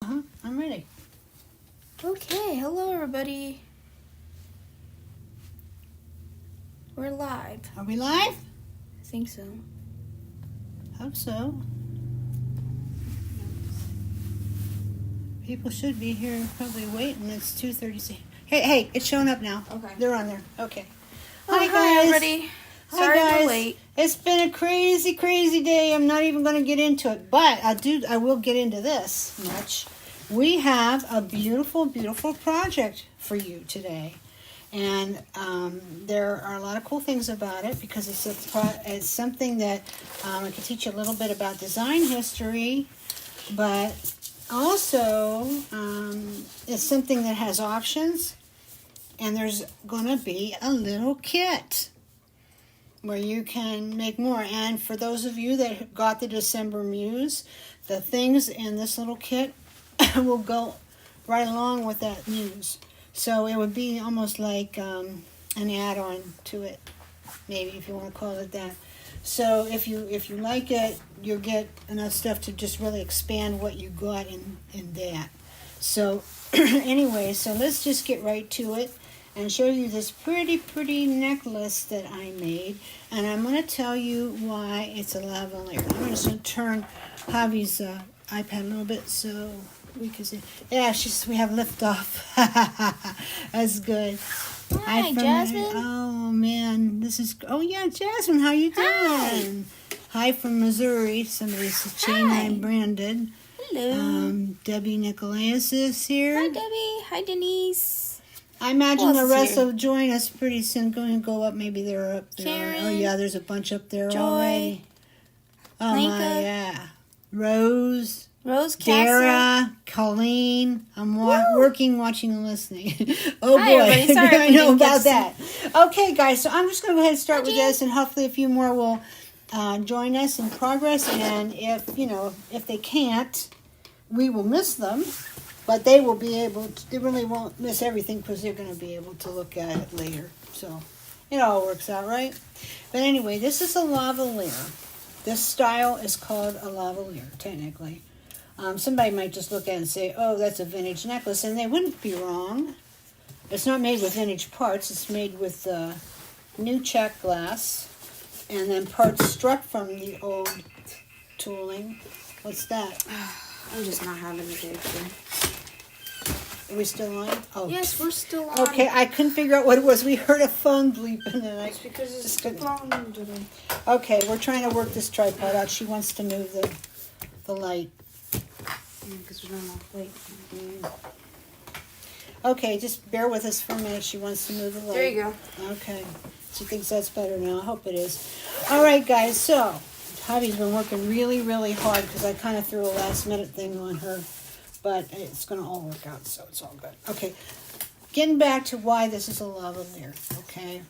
I'm ready. Okay, hello everybody. We're live. Are we live? I think so. Hope so. People should be here probably waiting. It's 2:36. Hey, it's showing up now. Okay. They're on there. Okay. Hi everybody. Sorry we're late. It's been a crazy, crazy day. I'm not even going to get into it, but I will get into this much. We have a beautiful, beautiful project for you today. And there are a lot of cool things about it because it's something that I can teach you a little bit about design history, but also it's something that has options, and there's going to be a little kit where you can make more. And for those of you that got the December Muse, the things in this little kit will go right along with that Muse. So it would be almost like an add-on to it, maybe, if you want to call it that. So if you like it, you'll get enough stuff to just really expand what you got in that. So anyway, so let's just get right to it and show you this pretty, pretty necklace that I made. And I'm going to tell you why it's a lavaliere. I'm just going to turn Javi's iPad a little bit so we can see. Yeah, we have liftoff. That's good. Hi, Jasmine. Oh, man. Oh, yeah, Jasmine, how you doing? Hi from Missouri. Somebody's chain branded. Hello. Debbie Nicholas is here. Hi, Debbie. Hi, Denise. I imagine the rest will join us pretty soon. Going to go up. Maybe they're up there. Karen, oh, yeah, there's a bunch up there Joy, already. Oh, Linka, my, yeah. Rose Castle, Dara, Colleen. I'm working, watching, and listening. Oh, Hi, boy. everybody. Sorry I we know didn't get about to that. Okay, guys, so I'm just going to go ahead and start with Hi, Jan. this, and hopefully a few more will join us in progress. And if they can't, we will miss them. But they will be able to, they really won't miss everything because they're going to be able to look at it later. So it all works out, right? But anyway, this is a lavaliere. This style is called a lavaliere, technically. Somebody might just look at it and say, oh, that's a vintage necklace. And they wouldn't be wrong. It's not made with vintage parts. It's made with new check glass. And then parts struck from the old tooling. What's that? I'm just not having a day today. Are we still on? Oh. Yes, we're still on. Okay, I couldn't figure out what it was. We heard a phone bleeping, and It's because it's wrong today. Okay, we're trying to work this tripod out. She wants to move the light. Because we don't know. Wait. Okay, just bear with us for a minute. She wants to move the light. There you go. Okay. She thinks that's better now. I hope it is. All right, guys. So, Javi's been working really, really hard because I kind of threw a last-minute thing on her. But it's going to all work out, so it's all good. Okay, getting back to why this is a lavaliere, okay?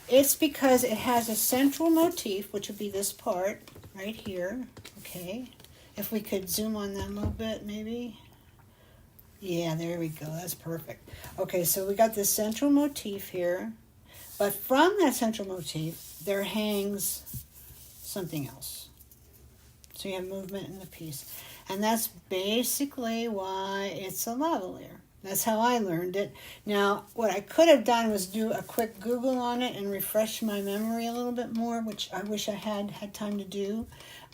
It's because it has a central motif, which would be this part right here, okay? If we could zoom on that a little bit, maybe. Yeah, there we go. That's perfect. Okay, so we got this central motif here. But from that central motif, there hangs something else. So you have movement in the piece. And that's basically why it's a lavaliere. That's how I learned it. Now, what I could have done was do a quick Google on it and refresh my memory a little bit more, which I wish I had time to do.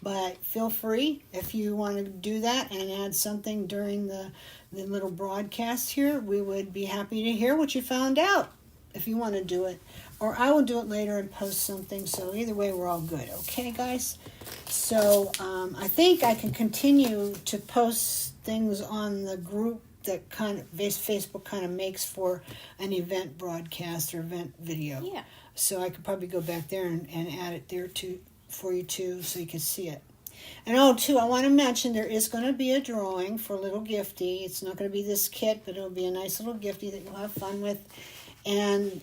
But feel free if you want to do that and add something during the little broadcast here. We would be happy to hear what you found out if you want to do it. Or I will do it later and post something. So either way, we're all good. Okay, guys? So I think I can continue to post things on the group that kind of Facebook kind of makes for an event broadcast or event video. Yeah. So I could probably go back there and add it there too for you too, so you can see it. And too, I want to mention there is going to be a drawing for a little gifty. It's not going to be this kit, but it'll be a nice little gifty that you'll have fun with. And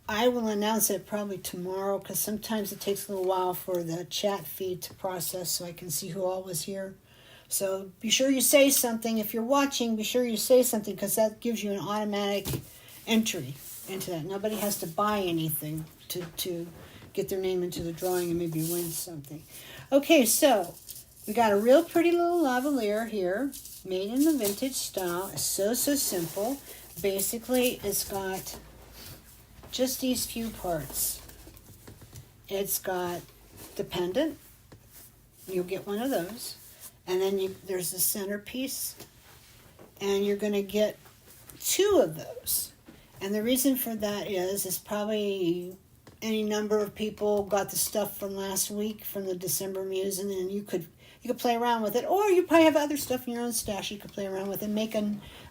I will announce it probably tomorrow because sometimes it takes a little while for the chat feed to process so I can see who all was here. So be sure you say something. If you're watching, be sure you say something because that gives you an automatic entry into that. Nobody has to buy anything to get their name into the drawing and maybe win something. Okay, so We got a real pretty little lavaliere here, made in the vintage style. It's so simple. Basically, it's got just these few parts. It's got the pendant. You'll get one of those. And then there's the centerpiece. And you're going to get 2 of those. And the reason for that is probably any number of people got the stuff from last week from the December Muse, and then you could play around with it, or you probably have other stuff in your own stash you could play around with and make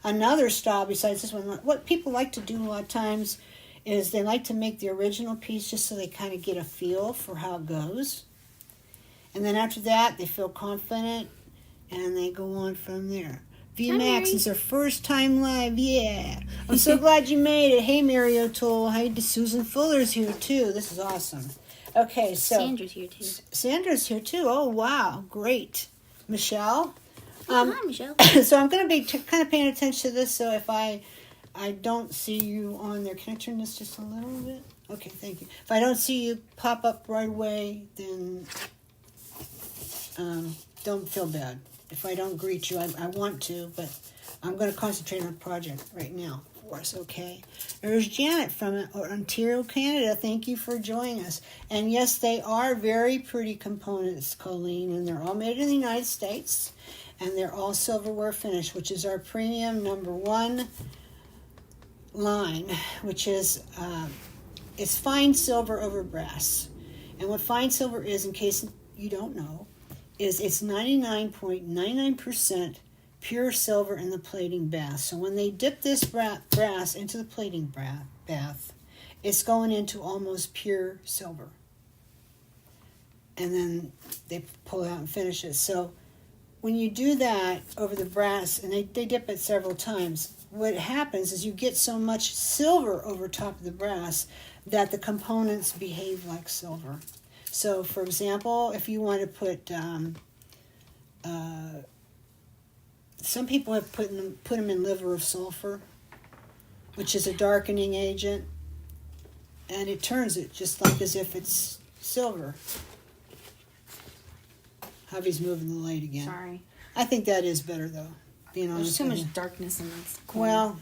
another style besides this one. What people like to do a lot of times is they like to make the original piece just so they kind of get a feel for how it goes. And then after that, they feel confident, and they go on from there. VMAX is our first time live. Yeah. I'm so glad you made it. Hey, Mary O'Toole. Hi, Susan Fuller's here, too. This is awesome. Okay, so... Sandra's here, too. Sandra's here, too. Oh, wow. Great. Michelle? Hi, Michelle. So I'm going to be kind of paying attention to this, so if I don't see you on there... Can I turn this just a little bit? Okay, thank you. If I don't see you pop up right away, then don't feel bad. If I don't greet you, I want to, but I'm going to concentrate on the project right now for us, okay? There's Janet from Ontario, Canada. Thank you for joining us. And yes, they are very pretty components, Colleen, and they're all made in the United States, and they're all silverware finish, which is our premium #1 line, which is it's fine silver over brass. And what fine silver is, in case you don't know, is it's 99.99% pure silver in the plating bath. So when they dip this brass into the plating bath, it's going into almost pure silver. And then they pull it out and finish it. So when you do that over the brass, and they dip it several times, what happens is you get so much silver over top of the brass that the components behave like silver. So, for example, if you want to put, some people have put them in liver of sulfur, which is a darkening agent, and it turns it just like as if it's silver. Hubby's moving the light again. Sorry. I think that is better, though, being honest. There's too much darkness in that corner. Well,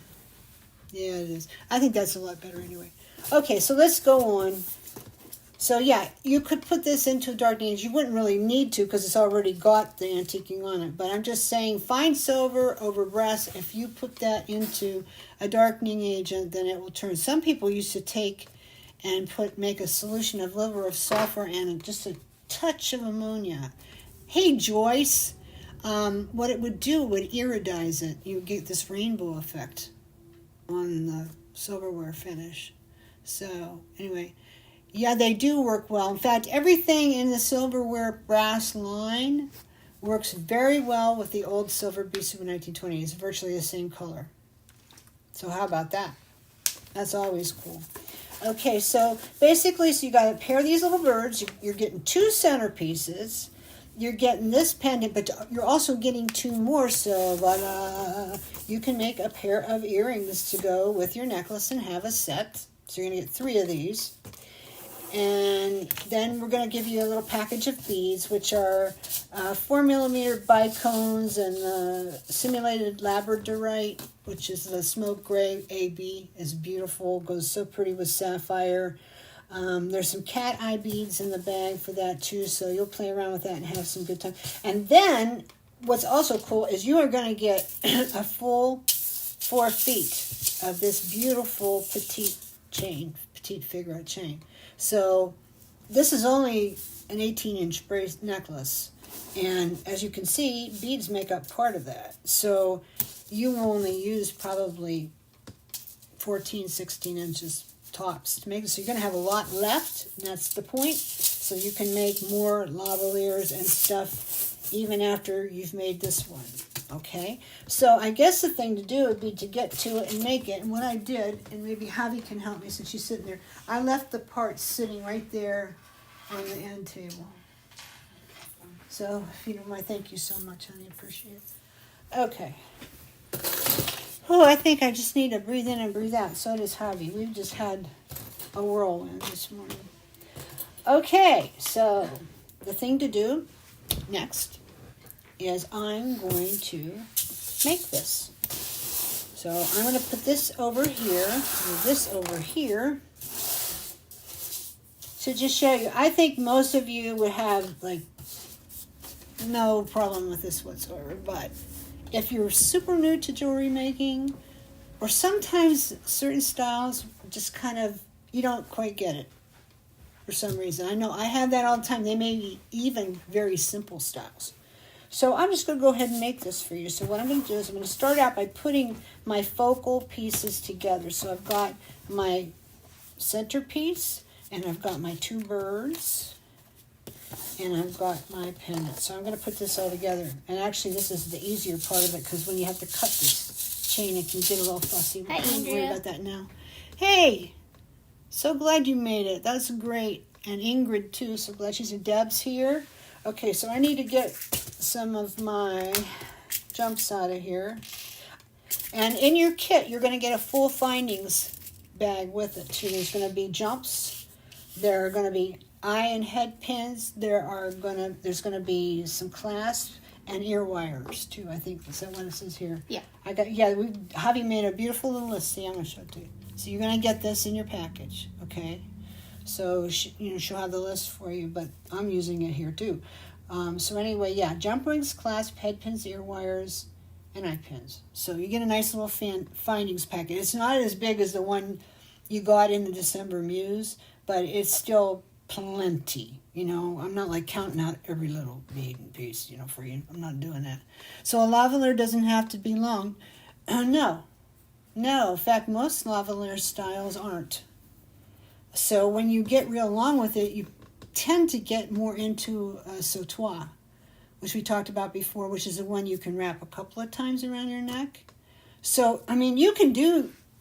yeah, it is. I think that's a lot better anyway. Okay, so let's go on. So yeah, you could put this into darkening. You wouldn't really need to because it's already got the antiquing on it. But I'm just saying, fine silver over brass, if you put that into a darkening agent, then it will turn. Some people used to take and make a solution of liver of sulfur and just a touch of ammonia. Hey, Joyce, what it would do would iridize it. You would get this rainbow effect on the silverware finish. So anyway, yeah, they do work well. In fact, everything in the silverware brass line works very well with the old silver Bisu 1920. It's virtually the same color. So how about that? That's always cool. Okay, so basically, so you got to pair these little birds. You're getting 2 centerpieces. You're getting this pendant, but you're also getting 2 more. So voila, you can make a pair of earrings to go with your necklace and have a set. So you're going to get 3 of these. And then we're going to give you a little package of beads, which are 4mm bicones and the simulated labradorite, which is the smoke gray AB, is beautiful, goes so pretty with sapphire. There's some cat eye beads in the bag for that too, so you'll play around with that and have some good time. And then what's also cool is you are going to get a full 4 feet of this beautiful petite figure chain. So this is only an 18-inch necklace, and as you can see, beads make up part of that. So you will only use probably 14, 16 inches tops to make it. So you're going to have a lot left, and that's the point. So you can make more lavalieres and stuff even after you've made this one. Okay, so I guess the thing to do would be to get to it and make it. And what I did, and maybe Javi can help me since she's sitting there, I left the parts sitting right there on the end table. So, if you don't mind, thank you so much, honey. Appreciate it. Okay. Oh, I think I just need to breathe in and breathe out. So does Javi. We've just had a whirlwind this morning. Okay, so the thing to do next is I'm going to make this. So I'm going to put this over here, and this over here. So just show you, I think most of you would have like no problem with this whatsoever, but if you're super new to jewelry making, or sometimes certain styles just kind of, you don't quite get it for some reason. I know I have that all the time. They may be even very simple styles. So I'm just going to go ahead and make this for you. So what I'm going to do is I'm going to start out by putting my focal pieces together. So I've got my centerpiece, and I've got my two birds, and I've got my pendant. So I'm going to put this all together. And actually, this is the easier part of it, because when you have to cut this chain, it can get a little fussy. Hi, Don't worry Andrea. about that now. Hey, so glad you made it. That's great. And Ingrid, too. So glad she's in. Deb's here. Okay, so I need to get some of my jumps out of here. And in your kit, you're going to get a full findings bag with it, too. There's going to be jumps. There are going to be eye and head pins. There's going to be some clasps and ear wires too. I think is that what it says here. Yeah. Javi made a beautiful little list. See, I'm going to show it to you. So you're going to get this in your package, okay? So she'll have the list for you, but I'm using it here too. So anyway, yeah, jump rings, clasp, head pins, ear wires, and eye pins. So you get a nice little findings packet. It's not as big as the one you got in the December Muse, but it's still plenty. I'm not like counting out every little bead and piece, for you. I'm not doing that. So a lavaliere doesn't have to be long. No. In fact, most lavaliere styles aren't. So when you get real long with it, you tend to get more into a sautoir, which we talked about before, which is the one you can wrap a couple of times around your neck. So,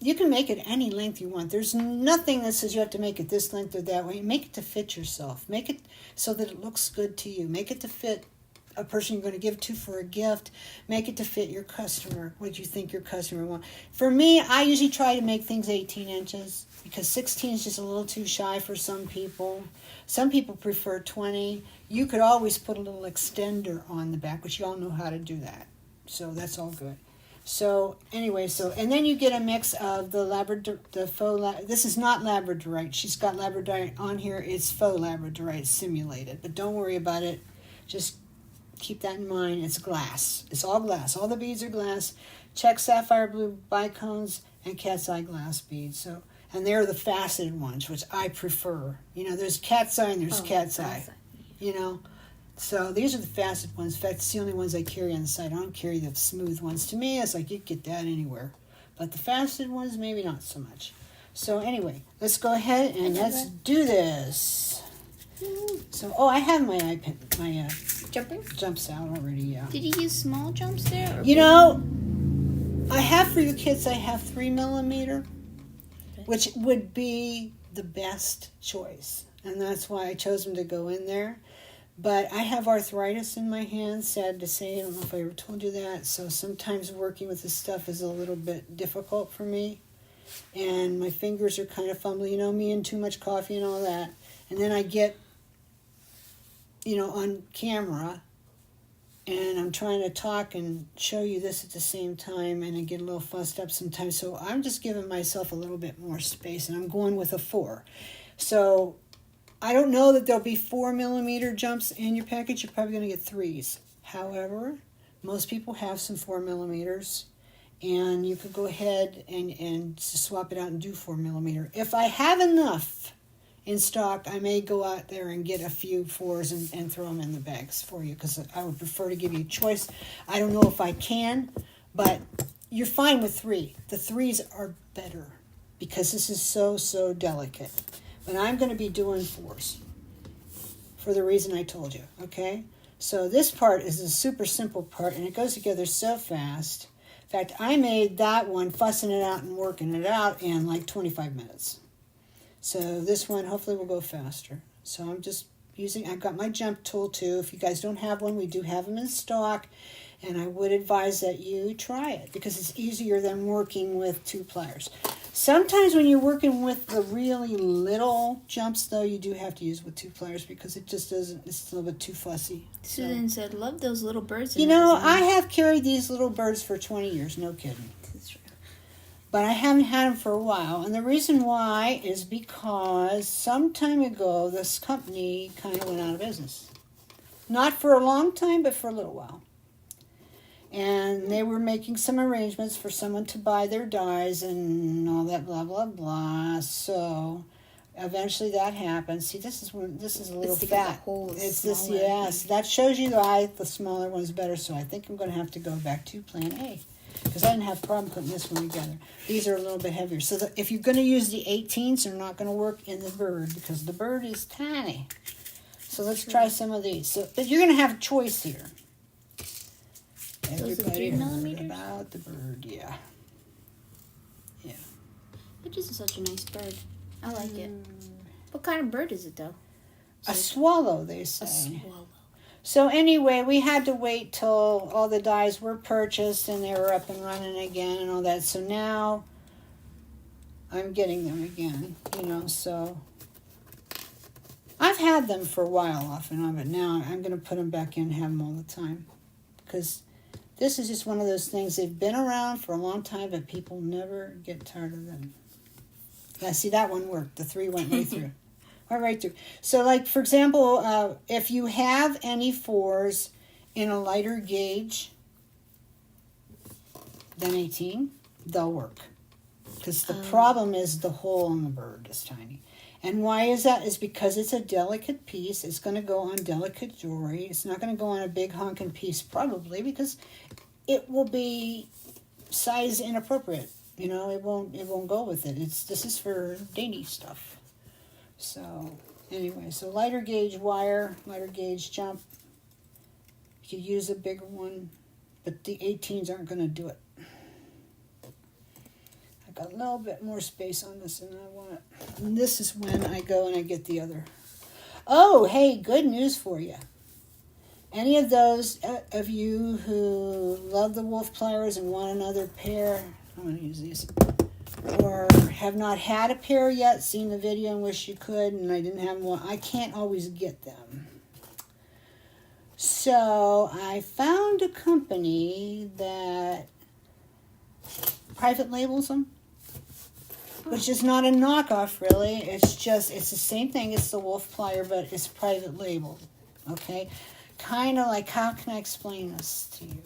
you can make it any length you want. There's nothing that says you have to make it this length or that way. Make it to fit yourself. Make it so that it looks good to you. Make it to fit a person you're going to give to for a gift. Make it to fit your customer, what you think your customer wants. For me, I usually try to make things 18 inches because 16 is just a little too shy for some people. Some people prefer 20. You could always put a little extender on the back, which you all know how to do that. So that's all good. So anyway, and then you get a mix of the faux. This is not Labradorite. She's got Labradorite on here. It's faux Labradorite, simulated. But don't worry about it. Just keep that in mind. It's glass. It's all glass. All the beads are glass. Check sapphire blue bicones and cat's eye glass beads. So, and they're the faceted ones, which I prefer. There's cat's eye and there's cat's eye. So these are the faceted ones. In fact, it's the only ones I carry on the side. I don't carry the smooth ones. To me, it's like you get that anywhere. But the faceted ones, maybe not so much. So anyway, let's go ahead and let's do this. So, I have my jumps out already, yeah. Did you use small jumps there? I have for your kits, I have 3mm, which would be the best choice. And that's why I chose them to go in there. But I have arthritis in my hands, sad to say. I don't know if I ever told you that. So sometimes working with this stuff is a little bit difficult for me. And my fingers are kind of fumbly. Me and too much coffee and all that. And then I get, on camera. And I'm trying to talk and show you this at the same time. And I get a little fussed up sometimes. So I'm just giving myself a little bit more space. And I'm going with a 4. So I don't know that there'll be 4mm jumps in your package. You're probably going to get 3s. However, most people have some 4mm, and you could go ahead and swap it out and do 4mm. If I have enough in stock, I may go out there and get a few 4s and throw them in the bags for you, because I would prefer to give you a choice. I don't know if I can, but you're fine with 3. The 3s are better because this is so delicate. But I'm going to be doing 4s for the reason I told you, okay? So this part is a super simple part, and it goes together so fast. In fact, I made that one, fussing it out and working it out, in like 25 minutes. So this one hopefully will go faster. So I'm just I've got my jump tool too. If you guys don't have one, we do have them in stock. And I would advise that you try it because it's easier than working with 2 pliers. Sometimes when you're working with the really little jumps, though, you do have to use with 2 pliers because it just doesn't, it's a little bit too fussy. Susan said, love those little birds. You know, I have carried these little birds for 20 years, no kidding. That's true. But I haven't had them for a while. And the reason why is because some time ago, this company kind of went out of business. Not for a long time, but for a little while. And they were making some arrangements for someone to buy their dyes and all that blah, blah, blah. So eventually that happened. See, this is a little fat. It's this, yes. That shows you the smaller one's better. So I think I'm going to have to go back to plan A. Because I didn't have a problem putting this one together. These are a little bit heavier. So if you're going to use the 18s, they're not going to work in the bird because the bird is tiny. So let's try some of these. So, but you're going to have a choice here. Those are Everybody 3 millimeters? about the bird, yeah. Yeah. But this is such a nice bird. I like it. What kind of bird is it, though? A swallow, they say. A swallow. So anyway, we had to wait till all the dyes were purchased and they were up and running again and all that. So now I'm getting them again, you know, so I've had them for a while off and on, but now I'm going to put them back in and have them all the time because this is just one of those things. They've been around for a long time, but people never get tired of them. Yeah, see, that one worked. The 3 went right through. Right through. So, like, for example, if you have any 4s in a lighter gauge than 18, they'll work. Because the problem is the hole on the bird is tiny. And why is that? Is because it's a delicate piece. It's going to go on delicate jewelry. It's not going to go on a big honking piece, probably, because it will be size inappropriate. You know, it won't go with it. This is for dainty stuff. So, anyway, so lighter gauge wire, lighter gauge jump. You could use a bigger one, but the 18s aren't going to do it. I got a little bit more space on this than I want. And this is when I go and I get the other. Oh, hey, good news for you. Any of those of you who love the wolf pliers and want another pair, I'm going to use these, or have not had a pair yet, seen the video and wish you could, and I didn't have one, I can't always get them. So I found a company that private labels them, which is not a knockoff, really. It's the same thing. It's the wolf plier, but it's private labeled, okay? Kind of like, how can I explain this to you?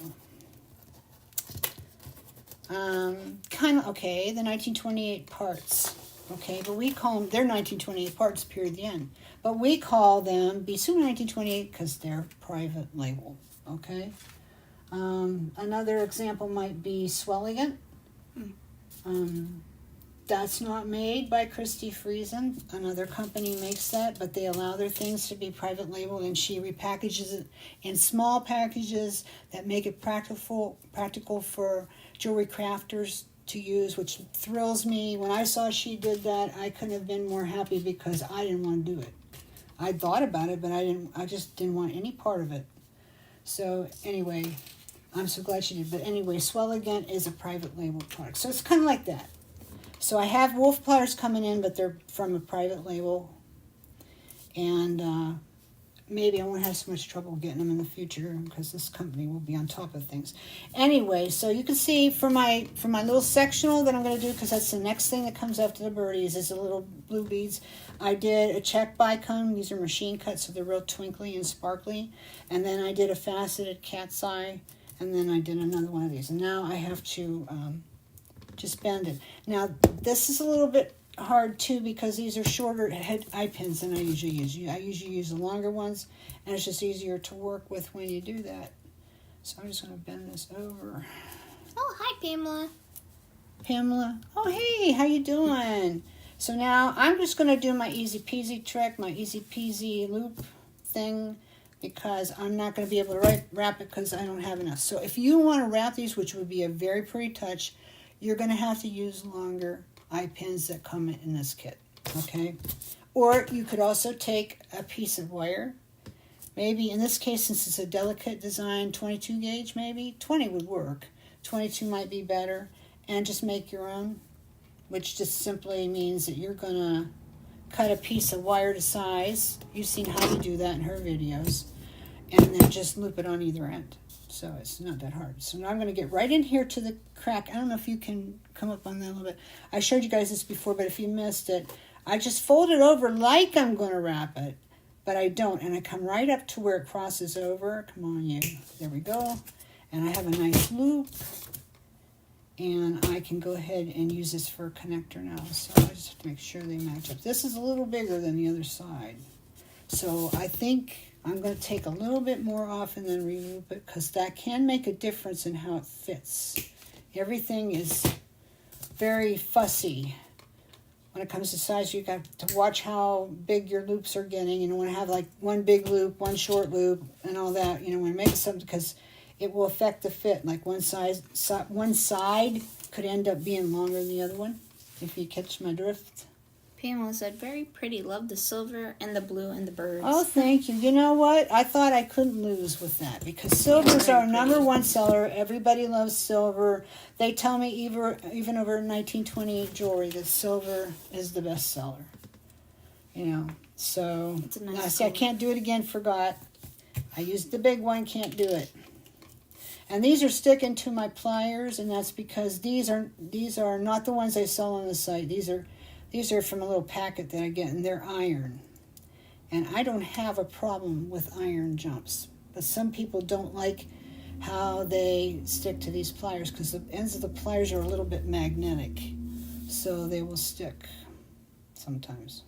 Okay, the 1928 parts, okay, but we call them, they're 1928 parts, period, the end. But we call them Bisou 1928 because they're private label, okay? Another example might be Swelligant. That's not made by Christy Friesen. Another company makes that, but they allow their things to be private labeled, and she repackages it in small packages that make it practical for jewelry crafters to use, which thrills me. When I saw she did that, I couldn't have been more happy because I didn't want to do it. I thought about it, but I just didn't want any part of it. So anyway, I'm so glad she did. But anyway, Swelligant is a private label product. So it's kind of like that. So I have wolf pliers coming in, but they're from a private label. And maybe I won't have so much trouble getting them in the future because this company will be on top of things. Anyway, so you can see for my little sectional that I'm going to do, because that's the next thing that comes after the birdies, is the little blue beads. I did a check bicone. These are machine cut, so they're real twinkly and sparkly. And then I did a faceted cat's eye, and then I did another one of these. And now I have to just bend it. Now, this is a little bit hard too because these are shorter head eye pins than I usually use. I usually use the longer ones, and it's just easier to work with when you do that. So I'm just going to bend this over. Oh, hi, Pamela. Pamela. Oh, hey, how you doing? So now I'm just going to do my easy peasy trick, my easy peasy loop thing, because I'm not going to be able to wrap it because I don't have enough. So if you want to wrap these, which would be a very pretty touch, you're going to have to use longer eye pins that come in this kit, okay? Or you could also take a piece of wire. Maybe in this case, since it's a delicate design, 22 gauge maybe, 20 would work. 22 might be better, and just make your own which just simply means that you're going to cut a piece of wire to size. You've seen how to do that in her videos. And then just loop it on either end. So it's not that hard. So now I'm going to get right in here to the crack. I don't know if you can come up on that a little bit. I showed you guys this before, but if you missed it, I just fold it over like I'm going to wrap it, but I don't. And I come right up to where it crosses over. Come on, you. There we go. And I have a nice loop. And I can go ahead and use this for a connector now. So I just have to make sure they match up. This is a little bigger than the other side. So I think I'm going to take a little bit more off and then remove it, because that can make a difference in how it fits. Everything is very fussy. When it comes to size, you got to watch how big your loops are getting. You don't want to have like one big loop, one short loop, and all that. You know, when you make something, because it will affect the fit. Like one side could end up being longer than the other one, if you catch my drift. Pamela said, very pretty. Love the silver and the blue and the birds. Oh, thank you. You know what? I thought I couldn't lose with that, because silver's our number one seller. Everybody loves silver. They tell me even over 1928 jewelry that silver is the best seller. You know, so It's a nice I see, I can't do it again, forgot. I used the big one, can't do it. And these are sticking to my pliers, and that's because these are not the ones I sell on the site. These are from a little packet that I get, and they're iron. And I don't have a problem with iron jumps. But some people don't like how they stick to these pliers, because the ends of the pliers are a little bit magnetic. So they will stick sometimes.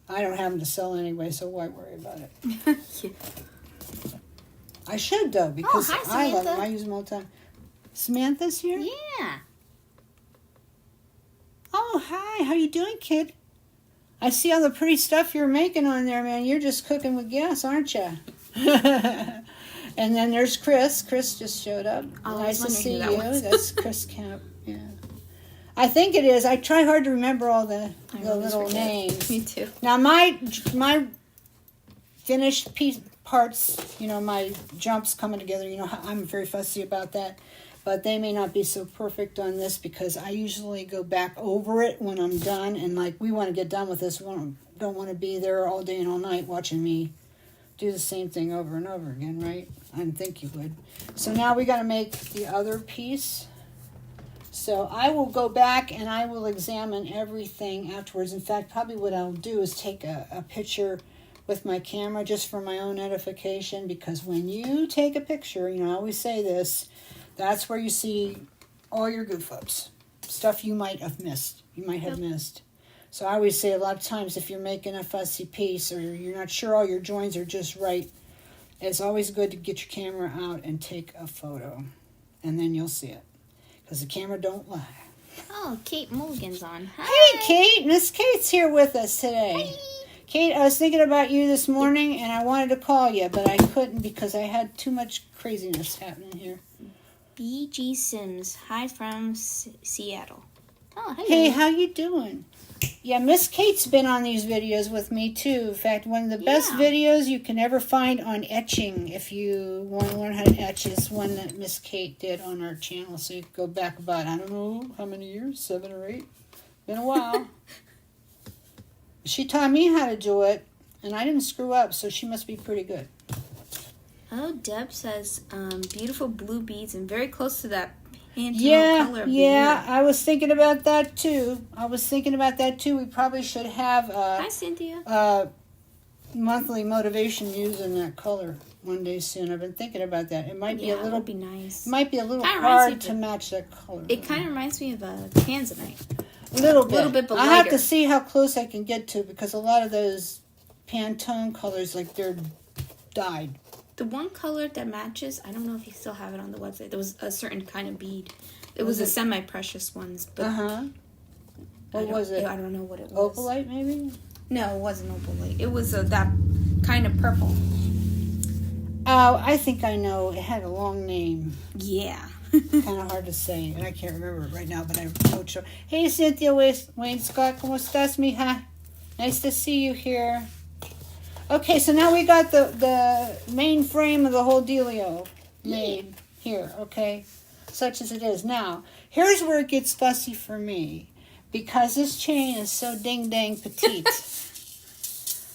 I don't have them to sell anyway, so why worry about it? Yeah. I should, though, because hi, I love them. Samantha. I use them all the time. Samantha's here? Yeah. Oh, hi. How you doing, kid? I see all the pretty stuff you're making on there, man. You're just cooking with gas, aren't you? And then there's Chris. Chris just showed up. Oh, nice to see that you. was. That's Chris Camp. Yeah. I think it is. I try hard to remember all the little names. Me too. Now, my finished parts, you know, my jumps coming together, you know, I'm very fussy about that. But they may not be so perfect on this, because I usually go back over it when I'm done. And, like, we want to get done with this. We don't want to be there all day and all night watching me do the same thing over and over again, right? I didn't think you would. So now we got to make the other piece. So I will go back and I will examine everything afterwards. In fact, probably what I'll do is take a picture with my camera just for my own edification, because when you take a picture, you know, I always say this, that's where you see all your goof ups, stuff you might have missed. Missed. So I always say, a lot of times if you're making a fussy piece or you're not sure all your joins are just right, it's always good to get your camera out and take a photo, and then you'll see it, because the camera don't lie. Oh, Kate Mulligan's on. Hi. Hey, Kate. Miss Kate's here with us today. Hi. Kate, I was thinking about you this morning, and I wanted to call you, but I couldn't because I had too much craziness happening here. BG Sims. Hi from Seattle. Oh, hello. Hey, how you doing? Yeah, Miss Kate's been on these videos with me, too. In fact, one of the best videos you can ever find on etching, if you want to learn how to etch, is one that Miss Kate did on our channel. So you can go back about, I don't know, how many years? 7 or 8? Been a while. She taught me how to do it, and I didn't screw up, so she must be pretty good. Oh, Deb says, beautiful blue beads and very close to that Pantone color of the Yeah, year. I was thinking about that, too. We probably should have Hi, Cynthia. monthly motivation using that color one day soon. I've been thinking about that. It might be a that little. would be nice. Might be a little Kinda reminds me hard of to match that color. It kind of reminds me of Tanzanite. A little bit, but I have lighter. to see how close I can get to, because a lot of those Pantone colors, like, they're dyed. The one color that matches, I don't know if you still have it on the website. There was a certain kind of bead. It was the semi-precious ones. But What was it? I don't know what it was. Opalite, maybe? No, it wasn't opalite. It was that kind of purple. Oh, I think I know. It had a long name. Yeah. Kind of hard to say, and I can't remember it right now, but I wrote sure. Hey, Cynthia Wayne Scott, ¿cómo estás, mija? Nice to see you here. Okay, so now we got the main frame of the whole dealio made here, okay? such as it is. Now, here's where it gets fussy for me, because this chain is so ding-dang petite.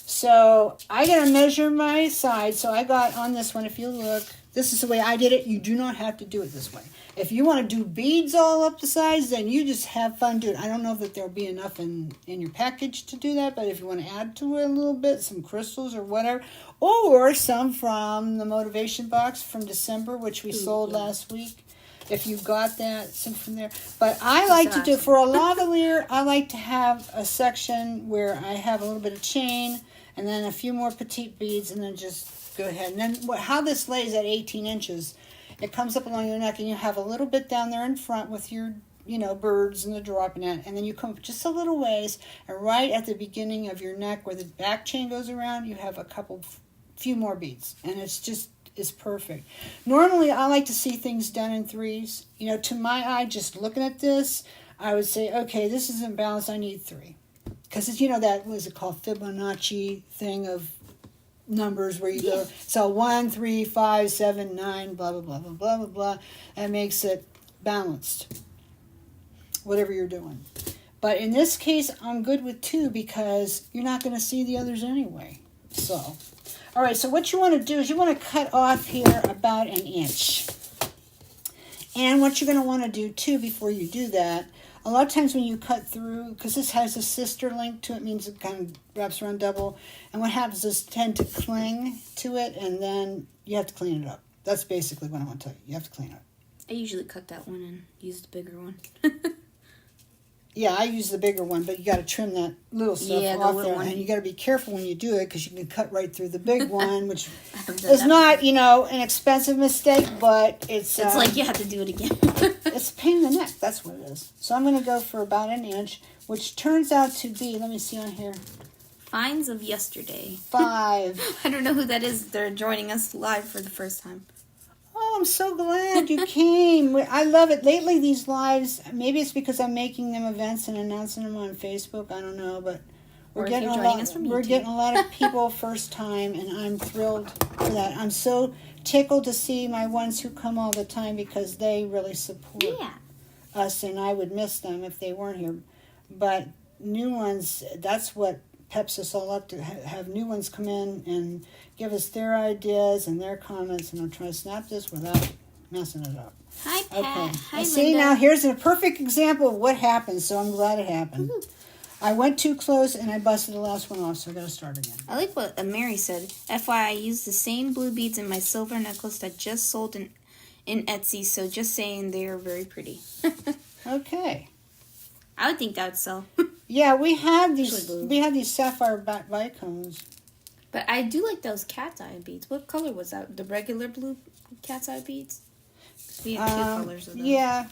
So I got to measure my side. So I got on this one, if you look, this is the way I did it. You do not have to do it this way. If you want to do beads all up the sides, then you just have fun doing it. I don't know that there'll be enough in your package to do that, but if you want to add to it a little bit, some crystals or whatever, or some from the motivation box from December, which we sold last week. If you got that, some from there. But I like to do, for a lavaliere, I like to have a section where I have a little bit of chain and then a few more petite beads, and then just go ahead. And then how this lays at 18 inches, it comes up along your neck, and you have a little bit down there in front with your, birds and the dropping it, and then you come up just a little ways, and right at the beginning of your neck where the back chain goes around, you have few more beads, and it's perfect. Normally, I like to see things done in threes. To my eye, just looking at this, I would say, okay, this isn't balanced, I need 3. Because, that, what is it called, Fibonacci thing of numbers where you go, so 1, 3, 5, 7, 9, blah, blah, blah, blah, blah, blah, blah. That makes it balanced, whatever you're doing. But in this case, I'm good with 2 because you're not going to see the others anyway. So, all right, so what you want to do is you want to cut off here about 1 inch. And what you're going to want to do, too, before you do that, a lot of times when you cut through, because this has a sister link to it, means it kind of wraps around double. And what happens is tend to cling to it, and then you have to clean it up. That's basically what I want to tell you. You have to clean it up. I usually cut that one and use the bigger one. Yeah, I use the bigger one, but you got to trim that little stuff off there. One. And you got to be careful when you do it, because you can cut right through the big one, which is not, an expensive mistake, but it's like you have to do it again. It's a pain in the neck. That's what it is. So I'm going to go for about 1 inch, which turns out to be, let me see on here. Finds of yesterday. 5. I don't know who that is. They're joining us live for the first time. Oh, I'm so glad you came. I love it. Lately, these lives, maybe it's because I'm making them events and announcing them on Facebook. I don't know, but we're getting a lot of people first time, and I'm thrilled for that. I'm so tickled to see my ones who come all the time, because they really support us, and I would miss them if they weren't here. But new ones, that's what peps us all up, to have new ones come in and give us their ideas and their comments, and I'm trying to snap this without messing it up. Hi, Pat. Okay. Hi, See, Linda. now here's a perfect example of what happened, so I'm glad it happened. Ooh. I went too close, and I busted the last one off, so I got to start again. I like what Mary said. FYI, I used the same blue beads in my silver necklace that just sold in Etsy, so just saying they are very pretty. Okay. I would think that would sell. Yeah, we had these sapphire bicones. But I do like those cat's eye beads. What color was that? The regular blue cat's eye beads? We have 2 colors of those. Yeah.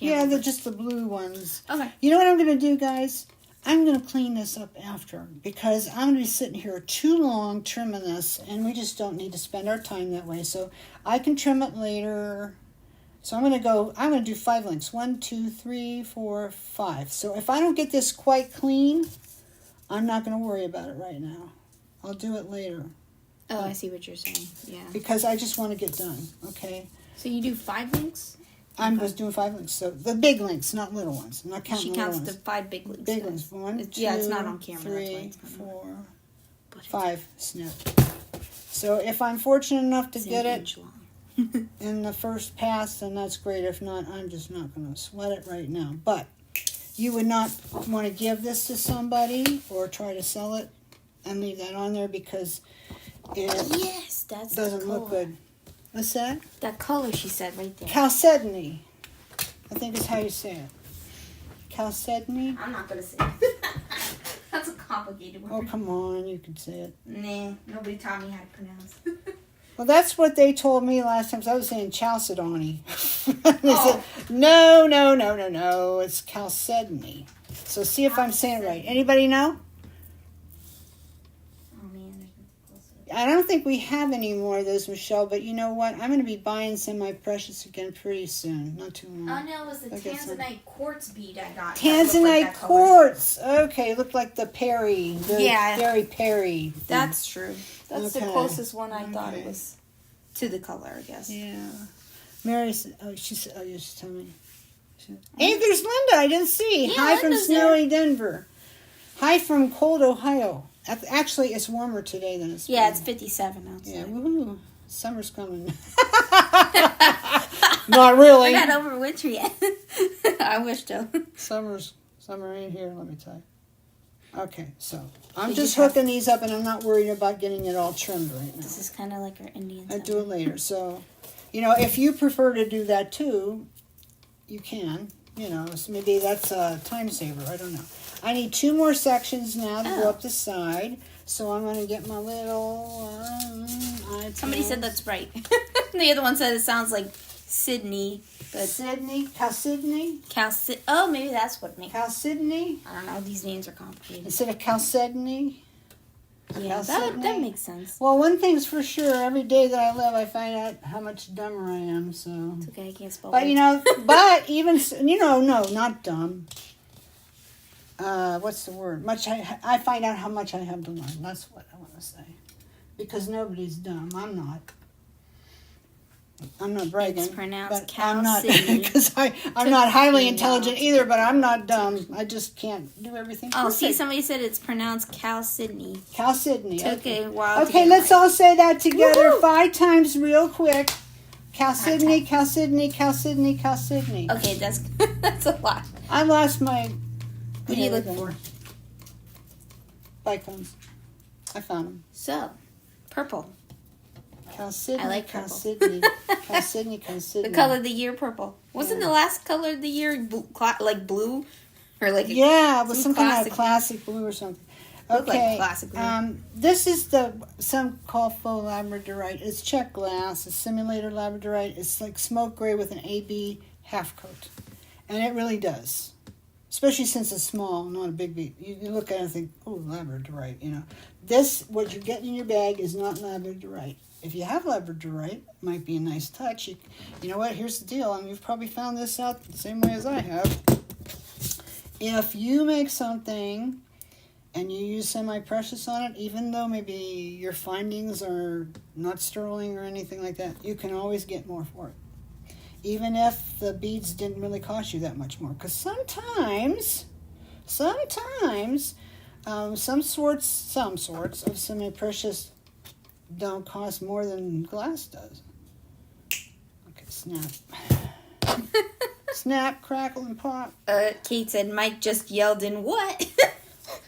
Remember. They're just the blue ones. Okay. You know what I'm going to do, guys? I'm going to clean this up after, because I'm going to be sitting here too long trimming this, and we just don't need to spend our time that way. So I can trim it later. So I'm going to do 5 links. 1, 2, 3, 4, 5. So if I don't get this quite clean, I'm not going to worry about it right now. I'll do it later. Oh, I see what you're saying. Yeah. Because I just want to get done, okay? So you do 5 links? I was doing 5 links. So the big links, not little ones. I'm not counting She counts little the ones. 5 big links. Big ones. 1, 2, it's not on camera. 3, 4, But 5 snip. So if I'm fortunate enough to get it in the first pass, then that's great. If not, I'm just not going to sweat it right now. But you would not want to give this to somebody or try to sell it and leave that on there, because it doesn't look good. What's that? That color she said right there. Chalcedony, I think is how you say it. Chalcedony? I'm not going to say it. That's a complicated word. Oh, come on, you can say it. Nah, nobody taught me how to pronounce. Well, that's what they told me last time. So I was saying Chalcedony. They said, no, it's Chalcedony. So see if I'm saying it right. Anybody know? I don't think we have any more of those, Michelle, but you know what? I'm going to be buying semi-precious again pretty soon. Not too long. Oh, no, it was the Tanzanite quartz bead I got. Tanzanite quartz! Okay, looked like the Perry. Very Perry. That's true. That's the closest one I thought it was to the color, I guess. Yeah. Mary said, oh, she said, oh, just tell me. Hey, there's Linda. I didn't see. Yeah, Hi from Linda's snowy Denver. Hi from cold Ohio. Actually, it's warmer today than it's been. Yeah, it's 57 outside. Yeah, woohoo. Summer's coming. Not really. We're not over winter yet. I wish so. Summer ain't here, let me tell you. Okay, so I'm We just just have- hooking these up, and I'm not worried about getting it all trimmed right now. This is kind of like our Indian I summer. do it later. So, if you prefer to do that too, you can. So maybe that's a time saver. I don't know. I need 2 more sections now to go up the side. So I'm going to get my little... Somebody said that's right. The other one said it sounds like Sydney. But Chalcedony? Oh, maybe that's what it means. Chalcedony? I don't know. These names are complicated. Instead of Chalcedony? Yeah, that makes sense. Well, one thing's for sure. Every day that I live, I find out how much dumber I am. So, It's okay. I can't spell but words. but even no, not dumb. What's the word? I find out how much I have to learn. That's what I want to say. Because nobody's dumb. I'm not. I'm not bragging. It's pronounced but I'm not Chalcedony. because I'm not highly intelligent either. But I'm not dumb. I just can't do everything. Oh, see, perfect. somebody said it's pronounced Chalcedony. Chalcedony. Took a while. Okay, let's all say that together 5 times real quick. Chalcedony, Chalcedony, Chalcedony, Chalcedony. Okay, that's a lot. I lost my... What are you looking for? Bicones. I found them. So, purple. Chalcedony, I like purple. Chalcedony, Chalcedony, Chalcedony. The color of the year, purple. Wasn't the last color of the year like blue? Or like Yeah, it was some kind of classic- classic blue or something. Looked like Okay, classic blue. this is some call Faux Labradorite. It's check glass. It's simulator Labradorite. It's like smoke gray with an AB half coat. And it really does. Especially since it's small, not a big bead. You look at it and think, oh, Labradorite, This, what you're getting in your bag is not Labradorite. If you have Labradorite, it might be a nice touch. You know what? Here's the deal. And you've probably found this out the same way as I have. If you make something and you use semi-precious on it, even though maybe your findings are not sterling or anything like that, you can always get more for it. Even if the beads didn't really cost you that much more. Because sometimes, some sorts of semi-precious don't cost more than glass does. Okay, snap. Snap, crackle, and pop. Kate said Mike just yelled in what?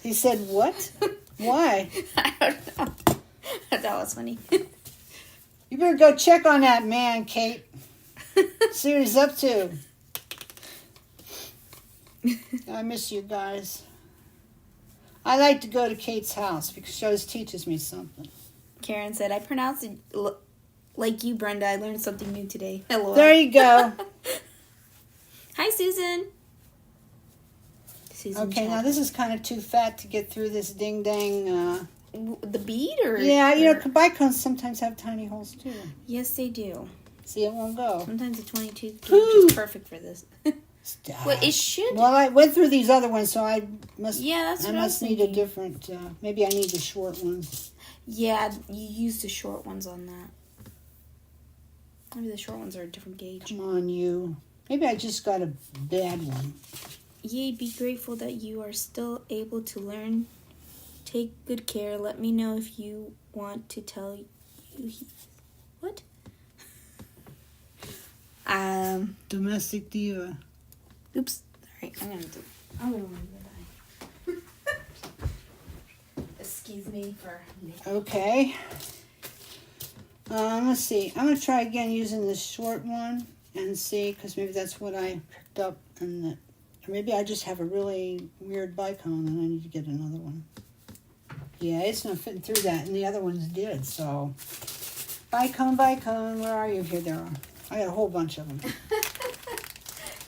He said what? Why? I don't know. I thought it was funny. You better go check on that man, Kate. See what he's up to. I miss you guys. I like to go to Kate's house because she always teaches me something. Karen said, I pronounced it like you, Brenda. I learned something new today. Hello. There you go. Hi, Susan. Susan Okay, now this is kind of too fat to get through this ding-dang. The bead or? Yeah, bicones sometimes have tiny holes too. Yes, they do. See, it won't go. Sometimes a 22 gauge Whew. is perfect for this. Stop. Well, it should. Well, I went through these other ones, so I must. Yeah, that's what I was need a thinking. different. Maybe I need the short ones. Yeah, you use the short ones on that. Maybe the short ones are a different gauge. Come on, you. Maybe I just got a bad one. Yay, be grateful that you are still able to learn. Take good care. Let me know if you want to tell you. What? Domestic diva. Oops. Sorry, I'm gonna do that. Excuse me for. Okay. Let's see. I'm gonna try again using this short one and see, because maybe that's what I picked up, and maybe I just have a really weird bicone and I need to get another one. Yeah, it's not fitting through that, and the other ones did. So, bicone, where are you? Here they are. I got a whole bunch of them.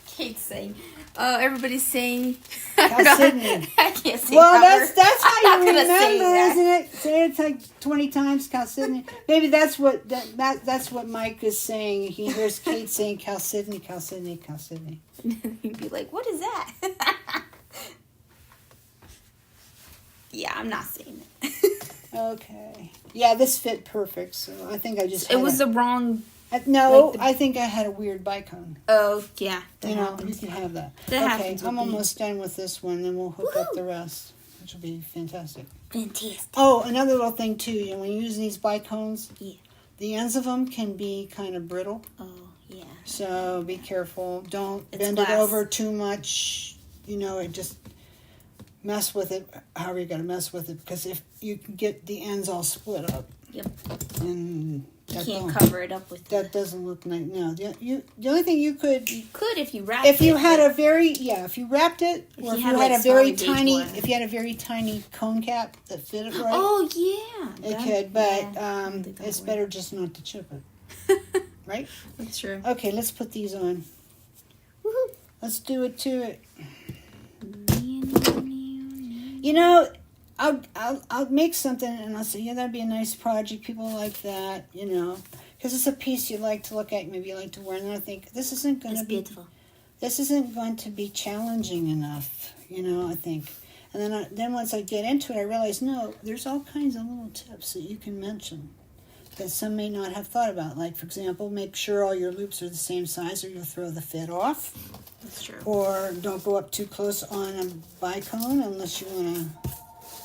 Kate's saying, everybody's saying. Chalcedony. I can't say. Well, that that's how I'm you not gonna say remember, that. isn't it? Say it like 20 times, Chalcedony. Maybe that's what that's what Mike is saying. He hears Kate saying Chalcedony. You'd be like, what is that? Yeah, I'm not saying it. Okay. Yeah, this fit perfect. So I think I just. It was the wrong. No, Like I think I had a weird bicone. Oh, yeah. That You know, happens. you can have that. That Okay, happens with I'm almost beads. done with this one, then we'll hook up the rest, which will be fantastic. Fantastic. Oh, another little thing too, you know, when you're using these bicones, Yeah. the ends of them can be kind of brittle. Oh, yeah. So be careful. Don't It's bend glass. it over too much. You know, it just mess with it. However you got to mess with it, because if you can get the ends all split up, Yep. and You that can't don't- cover it up with That doesn't look nice. No, the only thing you could, You could if you wrap if you it, had but a very, if you wrapped it, If or you if had, you had like, a very smaller gauge tiny, one. if you had a very tiny cone cap that fit it right, Oh, yeah. it That- could. But yeah, I don't think that it's would better just not to chip it, work. right? That's true. Okay, let's put these on. Woohoo. Let's do it to it. You know, I'll make something and I'll say, yeah, that'd be a nice project. People like that, you know, because it's a piece you like to look at, maybe you like to wear, and I think this isn't going It's to be beautiful. this isn't going to be challenging enough, you know. I think, and then once I get into it, I realize no, there's all kinds of little tips that you can mention that some may not have thought about. Like, for example, make sure all your loops are the same size, or you'll throw the fit off. That's true. Or don't go up too close on a bicone unless you want to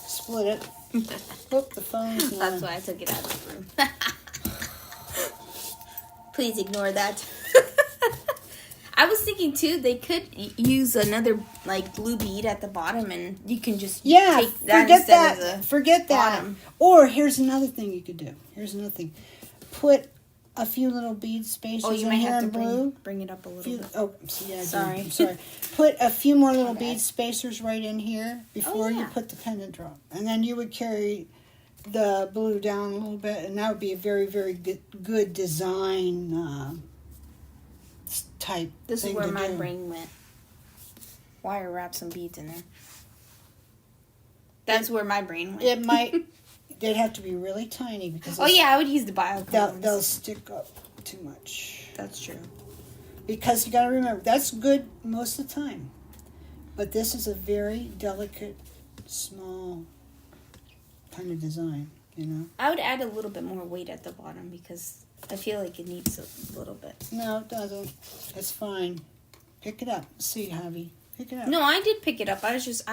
split it. Oop, the phone's not. That's why I took it out of the room. Please ignore that. I was thinking too, they could use another like blue bead at the bottom, and you can just Yeah, take that forget instead that. of the Forget that. bottom. Or here's another thing you could do. Here's another thing. Put a few little bead spacers Oh, you in might here have to in blue. bring it up a little Few, bit. oh, see, I Sorry. I'm sorry. Put a few more little My bad. bead spacers right in here before you yeah. put the pendant drop, and then you would carry the blue down a little bit, and that would be a very, very good design type. This is thing where to my do. brain went. Wire wrap some beads in there. That's where my brain went. It might. They'd have to be really tiny because Oh yeah, I would use the bio they'll cones. stick up too much. That's true. Because you got to remember, that's good most of the time. But this is a very delicate, small kind of design, you know? I would add a little bit more weight at the bottom because I feel like it needs a little bit. No, it doesn't. It's fine. Pick it up. See, Javi. Pick it up. No, I did pick it up. I'm just.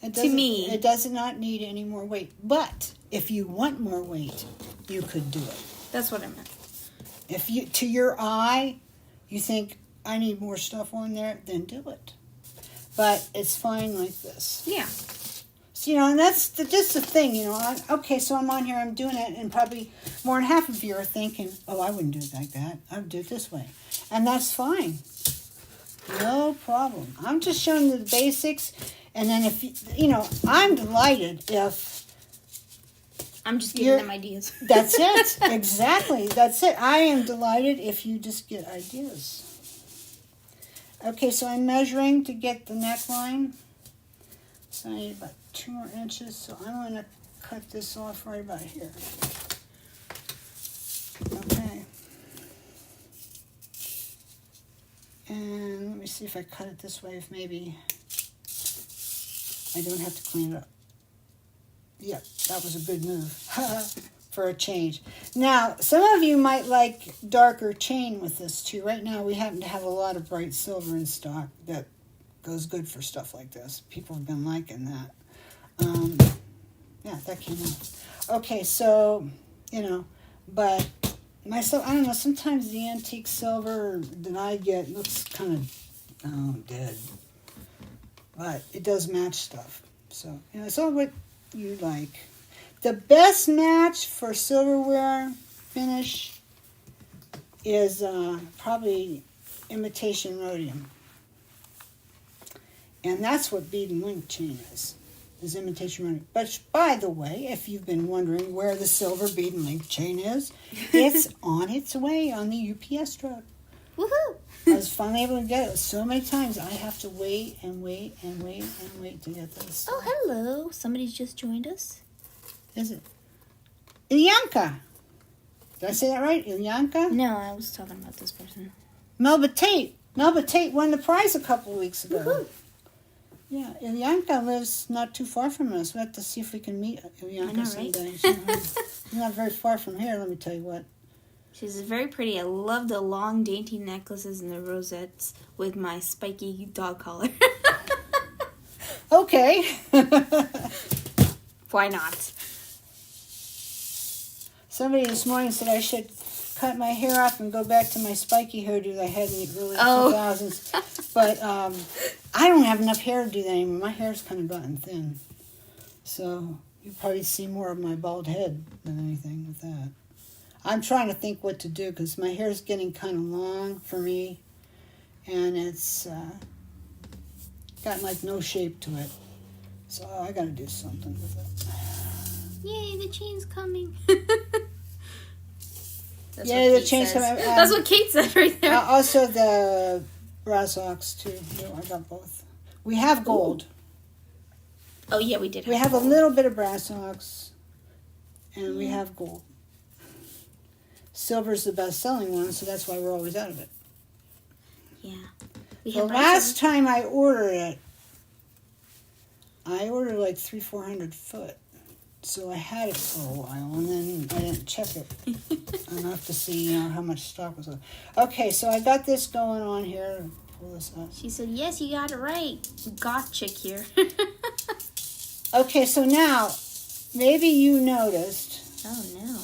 It To doesn't- me, it does not need any more weight. But if you want more weight, you could do it. that's what I meant. If you, to your eye, you think, I need more stuff on there, then do it. But it's fine like this. Yeah. So, you know, and that's just the thing, you know. Okay, so I'm on here, I'm doing it, and probably more than half of you are thinking, oh, I wouldn't do it like that. I would do it this way. And that's fine. No problem. I'm just showing you the basics. And then if, you know, I'm delighted if I'm just giving them ideas. that's it. Exactly. That's it. I am delighted if you just get ideas. Okay, so I'm measuring to get the neckline. So I need about 2 more inches. So I'm going to cut this off right about here. Okay. And let me see if I cut it this way, if maybe I don't have to clean it up. Yep, that was a good move for a change. Now, some of you might like darker chain with this too. Right now, we happen to have a lot of bright silver in stock that goes good for stuff like this. People have been liking that. Yeah, that came out. Okay, so, you know, but myself, I don't know, sometimes the antique silver that I get looks kind of, dead. But it does match stuff. So, you know, it's all what you like. The best match for silverware finish is probably imitation rhodium. And that's what bead and link chain is imitation rhodium. But by the way, if you've been wondering where the silver bead and link chain is, it's on its way on the UPS truck. Woohoo! I was finally able to get it. So many times I have to wait and wait and wait and wait to get this. Oh, hello. Somebody's just joined us. Is it? Ilyanka. Did I say that right? Ilyanka? No, I was talking about this person. Melba Tate. Melba Tate won the prize a couple of weeks ago. Woohoo! Yeah, Ilyanka lives not too far from us. We'll have to see if we can meet Ilyanka I know, right? someday. She's not very far from here, let me tell you what. She says, very pretty. I love the long, dainty necklaces and the rosettes with my spiky dog collar. Okay. Why not? Somebody this morning said I should cut my hair off and go back to my spiky hairdo that I had in the early 2000s. But I don't have enough hair to do that anymore. My hair's kind of gotten thin. So you'll probably see more of my bald head than anything with that. I'm trying to think what to do because my hair's getting kind of long for me. And it's got like no shape to it. So I got to do something with it. Yay, the chain's coming. That's yeah, what the Kate chain's says. coming. That's what Kate said right there. Also the brass ox too. No, I got both. We have gold. Oh yeah, we did. We have a little bit of brass ox, and we have gold. Silver's the best-selling one, so that's why we're always out of it. Yeah. The last time I ordered it, I ordered like 300-400 foot. So I had it for a while, and then I didn't check it enough to see how much stock was on. Okay, so I got this going on here. Pull this up. She said, yes, you got it right. Goth chick here. Okay, so now, maybe you noticed. Oh, no.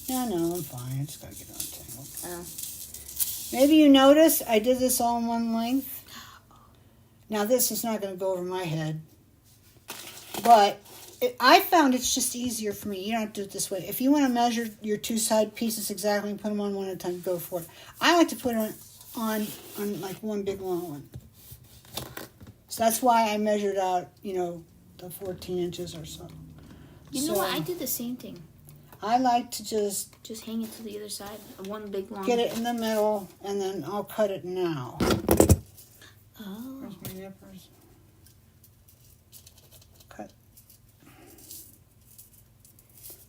No, I'm fine. I just got to get untangled. Oh. Maybe you noticed I did this all in one length. Now, this is not going to go over my head. But I found it's just easier for me. You don't have to do it this way. If you want to measure your two side pieces exactly and put them on one at a time, go for it. I like to put it on like one big long one. So that's why I measured out, the 14 inches or so. You know what? I do the same thing. I like to just hang it to the other side. One big long. get it in the middle, and then I'll cut it now. Oh. Where's my nippers? Cut.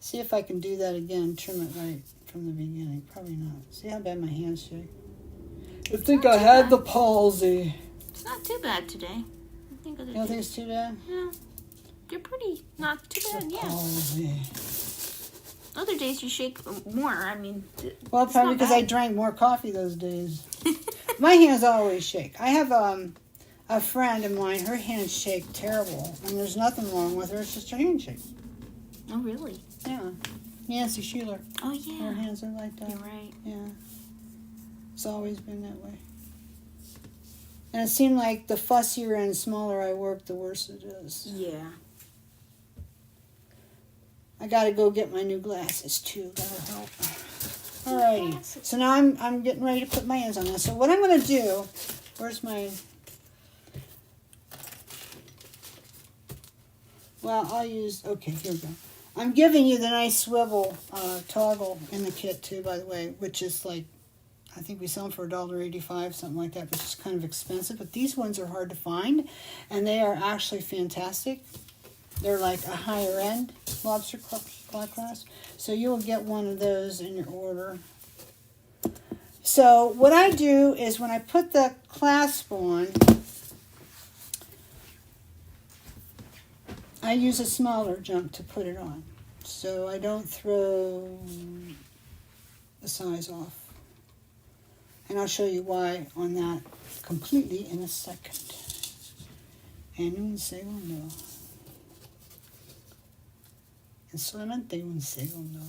See if I can do that again. Trim it right from the beginning. Probably not. See how bad my hands shake? I think I had the palsy. It's not too bad today. You don't think it's too bad? Yeah. You're pretty. Not too bad, yeah. Palsy. Other days you shake more. I mean, Well, probably because I drank more coffee those days. My hands always shake. I have a friend of mine. Her hands shake terrible, and there's nothing wrong with her. It's just her hands shake. Oh, really? Yeah. Nancy Sheeler. Oh, yeah. Her hands are like that. You're right. Yeah. It's always been that way. And it seemed like the fussier and smaller I work, the worse it is. Yeah. I gotta go get my new glasses too. That'll help. Alrighty. So now I'm getting ready to put my hands on this. So what I'm gonna do, where's my, well, I'll use, okay, here we go. I'm giving you the nice swivel toggle in the kit too, by the way, which is like, I think we sell them for $1.85, something like that, which is kind of expensive. But these ones are hard to find, and they are actually fantastic. They're like a higher end lobster class. So you will get one of those in your order. So what I do is when I put the clasp on, I use a smaller jump to put it on. So I don't throw the size off. And I'll show you why on that completely in a second. En un segundo. En solamente un segundo.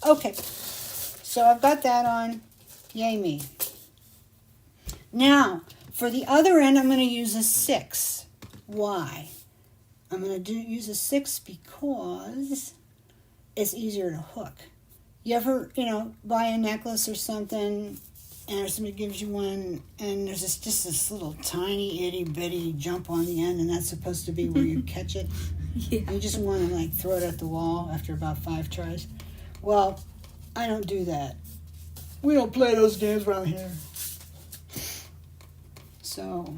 Okay, so I've got that on. Yay me. Now, for the other end, I'm going to use a 6. Why? I'm going to use a 6 because it's easier to hook. You ever, buy a necklace or something, and somebody gives you one, and there's just this little tiny itty-bitty jump on the end, and that's supposed to be where you catch it? Yeah. You just want to, throw it at the wall after about 5 tries. Well, I don't do that. We don't play those games around here. So,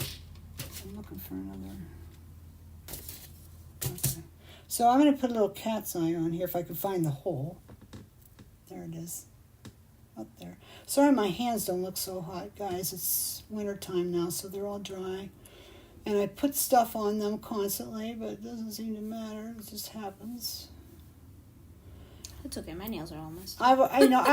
I'm looking for another. Okay. So I'm going to put a little cat's eye on here if I can find the hole. There it is. Up there. Sorry my hands don't look so hot, guys. It's winter time now, so they're all dry. And I put stuff on them constantly, but it doesn't seem to matter. It just happens. It's okay. My nails are almost. I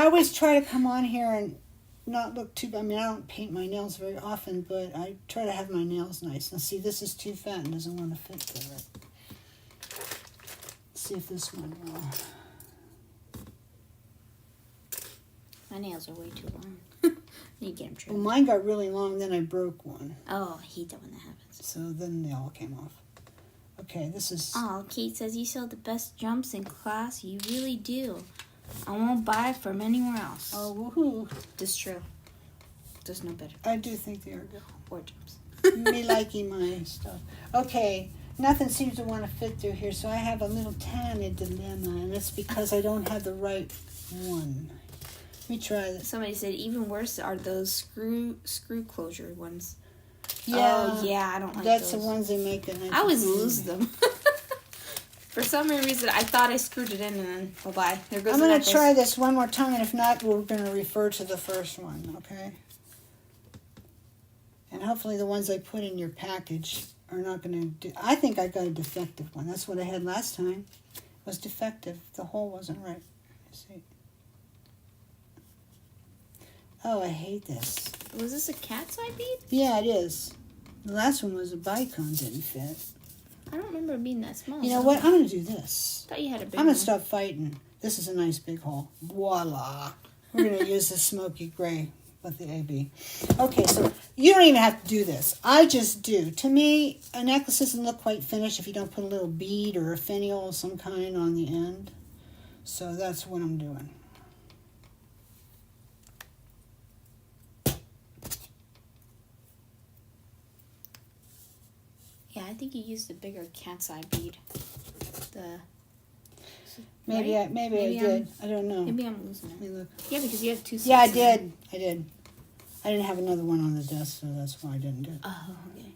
always try to come on here and not look too bad. I mean, I don't paint my nails very often, but I try to have my nails nice. Now, see, this is too fat and doesn't want to fit there. Let's see if this one will. My nails are way too long. I need to get them trimmed. Well, mine got really long, then I broke one. Oh, I hate that when that happens. So then they all came off. Okay, this is... Oh, Kate says you sell the best jumps in class. You really do. I won't buy from anywhere else. Oh, woohoo. This is true. There's no better. I do think they are good. Or jumps. Me liking my stuff. Okay, nothing seems to want to fit through here, so I have a little tiny dilemma, and it's because I don't have the right one. Let me try this. Somebody said even worse are those screw closure ones. Yeah, Oh, yeah, I don't like that's those. the ones they make. I always lose them. For some reason, I thought I screwed it in, and then bye-bye. There goes I'm the going to necklace. try this one more time, and if not, we're going to refer to the first one, okay? And hopefully the ones I put in your package are not going to do... I think I got a defective one. That's what I had last time. It was defective. The hole wasn't right. Let's see. Oh, I hate this. Was this a cat's eye bead? Yeah, it is. The last one was a bicon, didn't fit. I don't remember it being that small. You know what? I'm going to do this. I thought you had a big I'm going one. to stop fighting. This is a nice big hole. Voila. We're going to use the smoky gray with the AB. Okay, so you don't even have to do this. I just do. To me, a necklace doesn't look quite finished if you don't put a little bead or a finial of some kind on the end. So that's what I'm doing. Yeah, I think you used the bigger cat's eye bead. Maybe right? I did. I don't know. Maybe I'm losing Let me it. look. Yeah, because you have two sets. Yeah, I of them. did. I didn't have another one on the desk, so that's why I didn't do it. Oh, okay.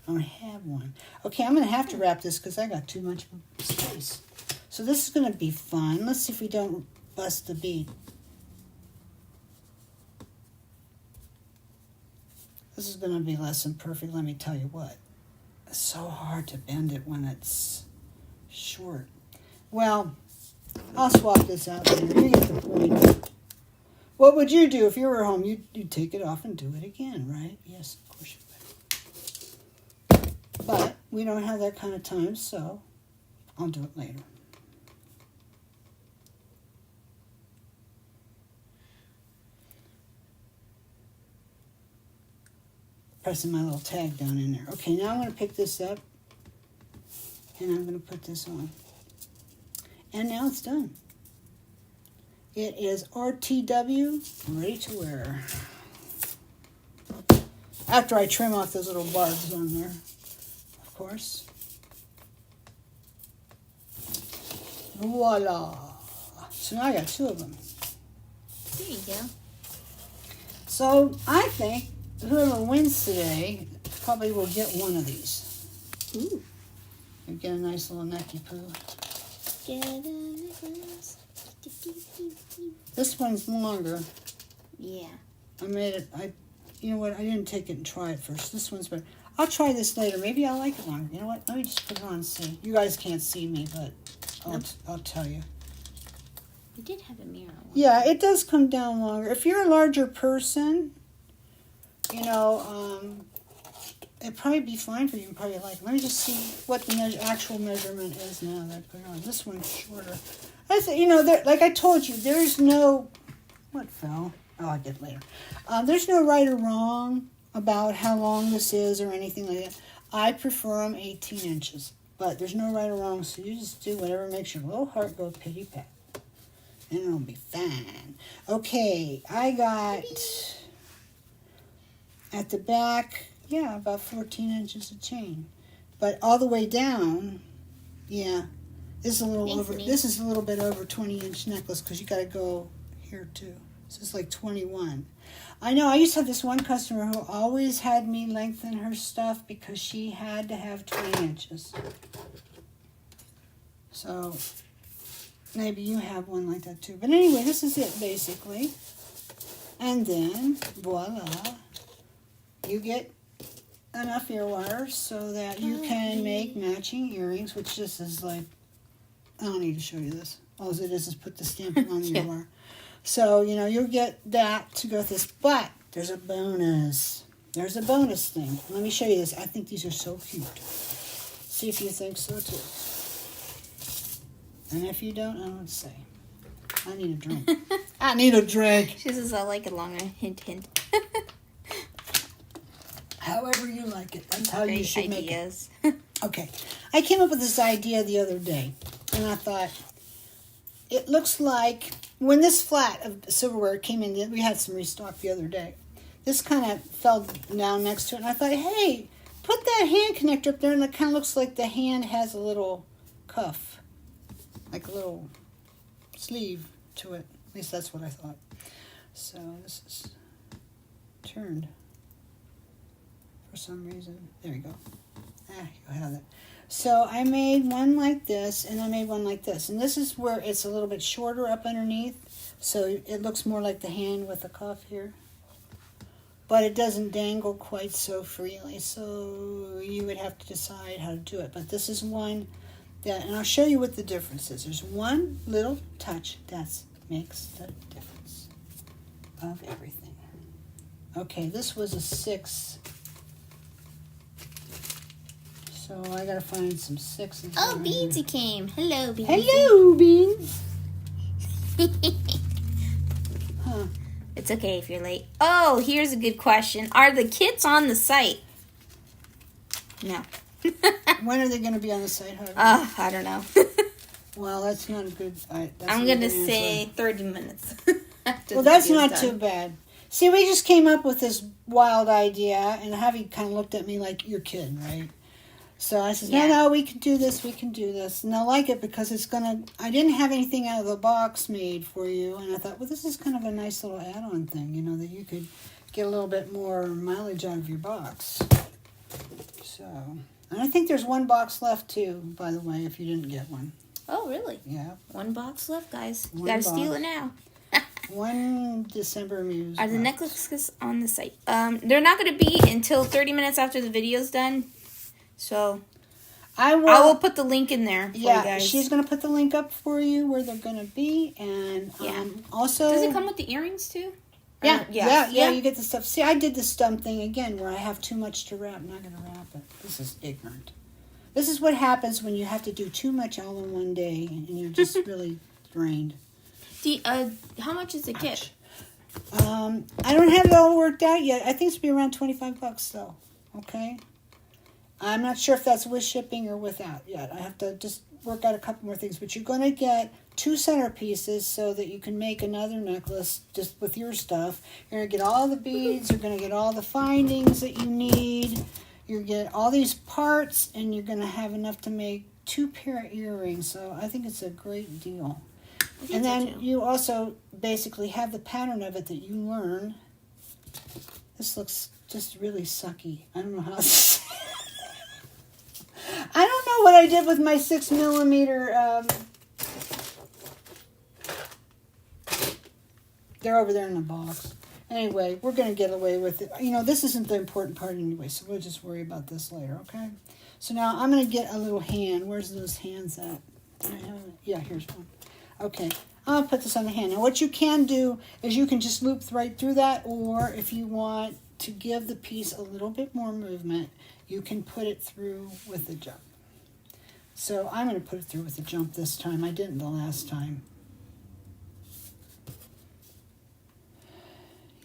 I don't have one. Okay, I'm going to have to wrap this because I got too much space. So this is going to be fun. Let's see if we don't bust the bead. This is going to be less than perfect, let me tell you what. It's so hard to bend it when it's short. Well, I'll swap this out later. You get the point. What would you do if you were home? You'd take it off and do it again, right? Yes, of course you would. But we don't have that kind of time, so I'll do it later. Pressing my little tag down in there. Okay, now I'm going to pick this up, and I'm going to put this on. And now it's done. It is RTW, ready to wear. After I trim off those little barbs on there, of course. Voila. So now I got two of them. There you go. So I think whoever wins today probably will get one of these. Ooh. You get a nice little necky poo. Get a necklace. This one's longer. Yeah. I made it. You know what? I didn't take it and try it first. This one's better. I'll try this later. Maybe I'll like it longer. You know what? Let me just put it on and see. You guys can't see me, but I'll tell you. We did have a mirror. Yeah, it does come down longer. If you're a larger person, you know, it'd probably be fine for you and probably like it. Let me just see what the actual measurement is now that I put it on. This one's shorter. You know, like I told you, there's no... What fell? Oh, I'll get it later. There's no right or wrong about how long this is or anything like that. I prefer them 18 inches. But there's no right or wrong, so you just do whatever makes your little heart go pitty-pat. And it'll be fine. Okay, I got... At the back, yeah, about 14 inches of chain. But all the way down, yeah, this is a little over. This is a little bit over 20-inch necklace because you got to go here too. So it's like 21. I know. I used to have this one customer who always had me lengthen her stuff because she had to have 20 inches. So maybe you have one like that too. But anyway, this is it basically. And then voila. You get enough ear wires so that you can make matching earrings, which this is like, I don't need to show you this. All it is put the stamping on the ear wire. So, you know, you'll get that to go with this. But there's a bonus. There's a bonus thing. Let me show you this. I think these are so cute. See if you think so too. And if you don't, I don't say. I need a drink. I need a drink. She says I like it longer. Hint, hint. However you like it. That's how you should make it. Okay. I came up with this idea the other day. And I thought, it looks like when this flat of silverware came in, we had some restock the other day. This kind of fell down next to it. And I thought, hey, put that hand connector up there. And it kind of looks like the hand has a little cuff. Like a little sleeve to it. At least that's what I thought. So this is turned for some reason. There you go. You have it. So I made one like this, and I made one like this. And this is where it's a little bit shorter up underneath. So it looks more like the hand with the cuff here. But it doesn't dangle quite so freely. So you would have to decide how to do it. But this is one that, and I'll show you what the difference is. There's one little touch that makes the difference of everything. Okay, this was a 6. So I gotta find some 6s. Oh, Beansy came. Hello, Beansy. Hello, Beans. Huh. It's okay if you're late. Oh, here's a good question. Are the kits on the site? No. When are they going to be on the site, Harvey? I don't know. Well, that's not a good... I'm going to say 30 minutes. Well, that's not too bad. See, we just came up with this wild idea, and Javi kind of looked at me like, you're kidding, right? So I said, no, we can do this, we can do this. And I like it because it's going to... I didn't have anything out of the box made for you, and I thought, well, this is kind of a nice little add-on thing, you know, that you could get a little bit more mileage out of your box. So... And I think there's one box left, too, by the way, if you didn't get one. Oh, really? Yeah. One box left, guys. You gotta steal it now. One December Muse. Are the necklaces on the site? They're not gonna be until 30 minutes after the video's done. So I will put the link in there for you guys. She's gonna put the link up for you where they're gonna be, and also. Does it come with the earrings too? Yeah, you get the stuff. See, I did the stump thing again where I have too much to wrap. I'm not going to wrap it. This is ignorant. This is what happens when you have to do too much all in one day and you're just really drained. How much is the kit? I don't have it all worked out yet. I think it's going to be around $25 though. Okay? I'm not sure if that's with shipping or without yet. I have to just work out a couple more things. But you're going to get 2 centerpieces so that you can make another necklace just with your stuff. You're going to get all the beads. You're going to get all the findings that you need. You're going to get all these parts, and you're going to have enough to make 2 pair of earrings. So I think it's a great deal. And then you also basically have the pattern of it that you learn. This looks just really sucky. I don't know how to say it. I don't know what I did with my 6mm. They're over there in the box. Anyway, we're going to get away with it. You know, this isn't the important part anyway, so we'll just worry about this later, okay? So now I'm going to get a little hand. Where's those hands at? Yeah, here's one. Okay, I'll put this on the hand. Now, what you can do is you can just loop right through that, or if you want to give the piece a little bit more movement, you can put it through with the jump. So I'm going to put it through with the jump this time. I didn't the last time.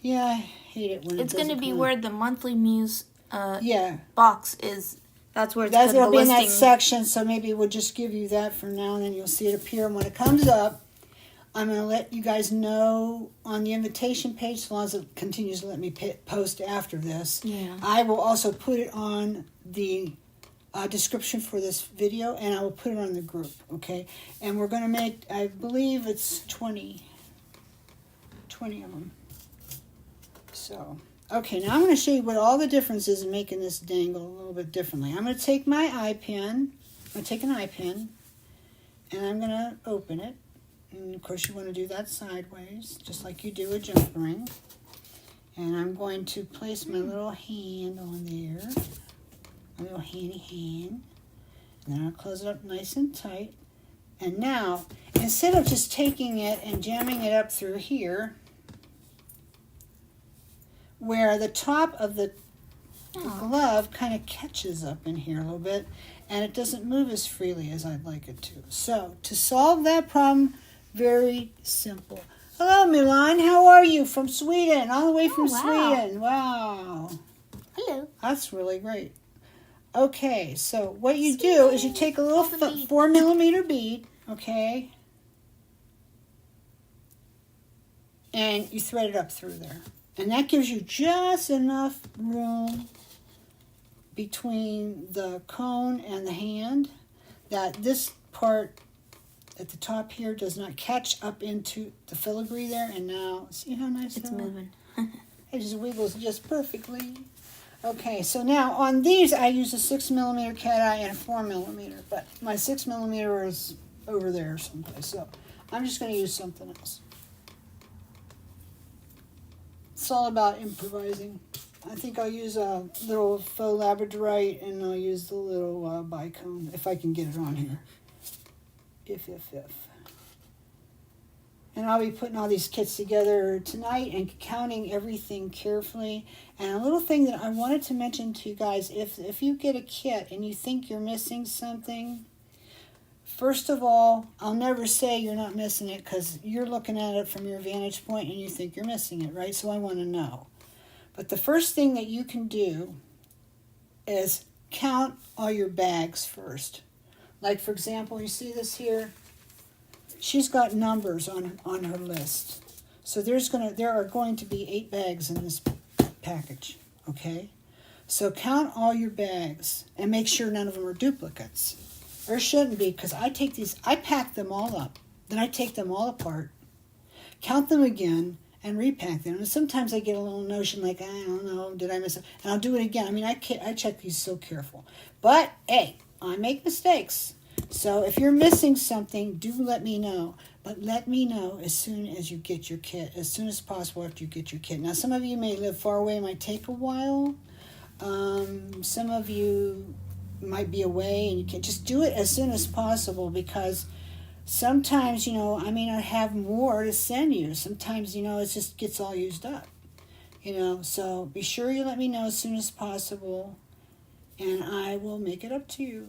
Yeah, I hate it when it's going to be where the monthly Muse box is. That's where it's going to be. It'll be in that section, so maybe we'll just give you that for now, and then you'll see it appear. And when it comes up, I'm going to let you guys know on the invitation page, as long as it continues to let me post after this. Yeah. I will also put it on the description for this video, and I will put it on the group, okay? And we're going to make, I believe it's 20 of them. So, okay, now I'm going to show you what all the difference is in making this dangle a little bit differently. I'm going to take my eye pin, I'm going to take an eye pin, and I'm going to open it. And of course you want to do that sideways, just like you do a jump ring. And I'm going to place my little hand on there. My little handy hand. And then I'll close it up nice and tight. And now, instead of just taking it and jamming it up through here, where the top of the glove kind of catches up in here a little bit, and it doesn't move as freely as I'd like it to. So, to solve that problem, very simple. Hello, Milan. How are you? From Sweden. All the way from Sweden. Wow. Hello. That's really great. Okay, so what you do is you take a little 4mm bead, okay, and you thread it up through there. And that gives you just enough room between the cone and the hand that this part at the top here does not catch up into the filigree there. And now, see how nice it's moving. It just wiggles just perfectly. Okay, so now on these I use a 6mm cat eye and a 4mm, but my 6mm is over there someplace, so I'm just going to use something else. It's all about improvising. I think I'll use a little Faux Labradorite, and I'll use the little bicone, if I can get it on here. If. And I'll be putting all these kits together tonight and counting everything carefully. And a little thing that I wanted to mention to you guys, if you get a kit and you think you're missing something, first of all, I'll never say you're not missing it because you're looking at it from your vantage point and you think you're missing it, right? So I want to know. But the first thing that you can do is count all your bags first. Like, for example, you see this here? She's got numbers on her list. So there are going to be 8 bags in this package, okay? So count all your bags and make sure none of them are duplicates. There shouldn't be, because I pack them all up, then I take them all apart, count them again, and repack them. And sometimes I get a little notion like, I don't know, did I miss it? And I'll do it again. I mean, I check these so careful. But, hey, I make mistakes. So if you're missing something, do let me know. But let me know as soon as you get your kit, as soon as possible after you get your kit. Now, some of you may live far away. It might take a while. Some of you might be away, and you can just do it as soon as possible, because sometimes, I may not have more to send you. Sometimes, it just gets all used up. So be sure you let me know as soon as possible, and I will make it up to you.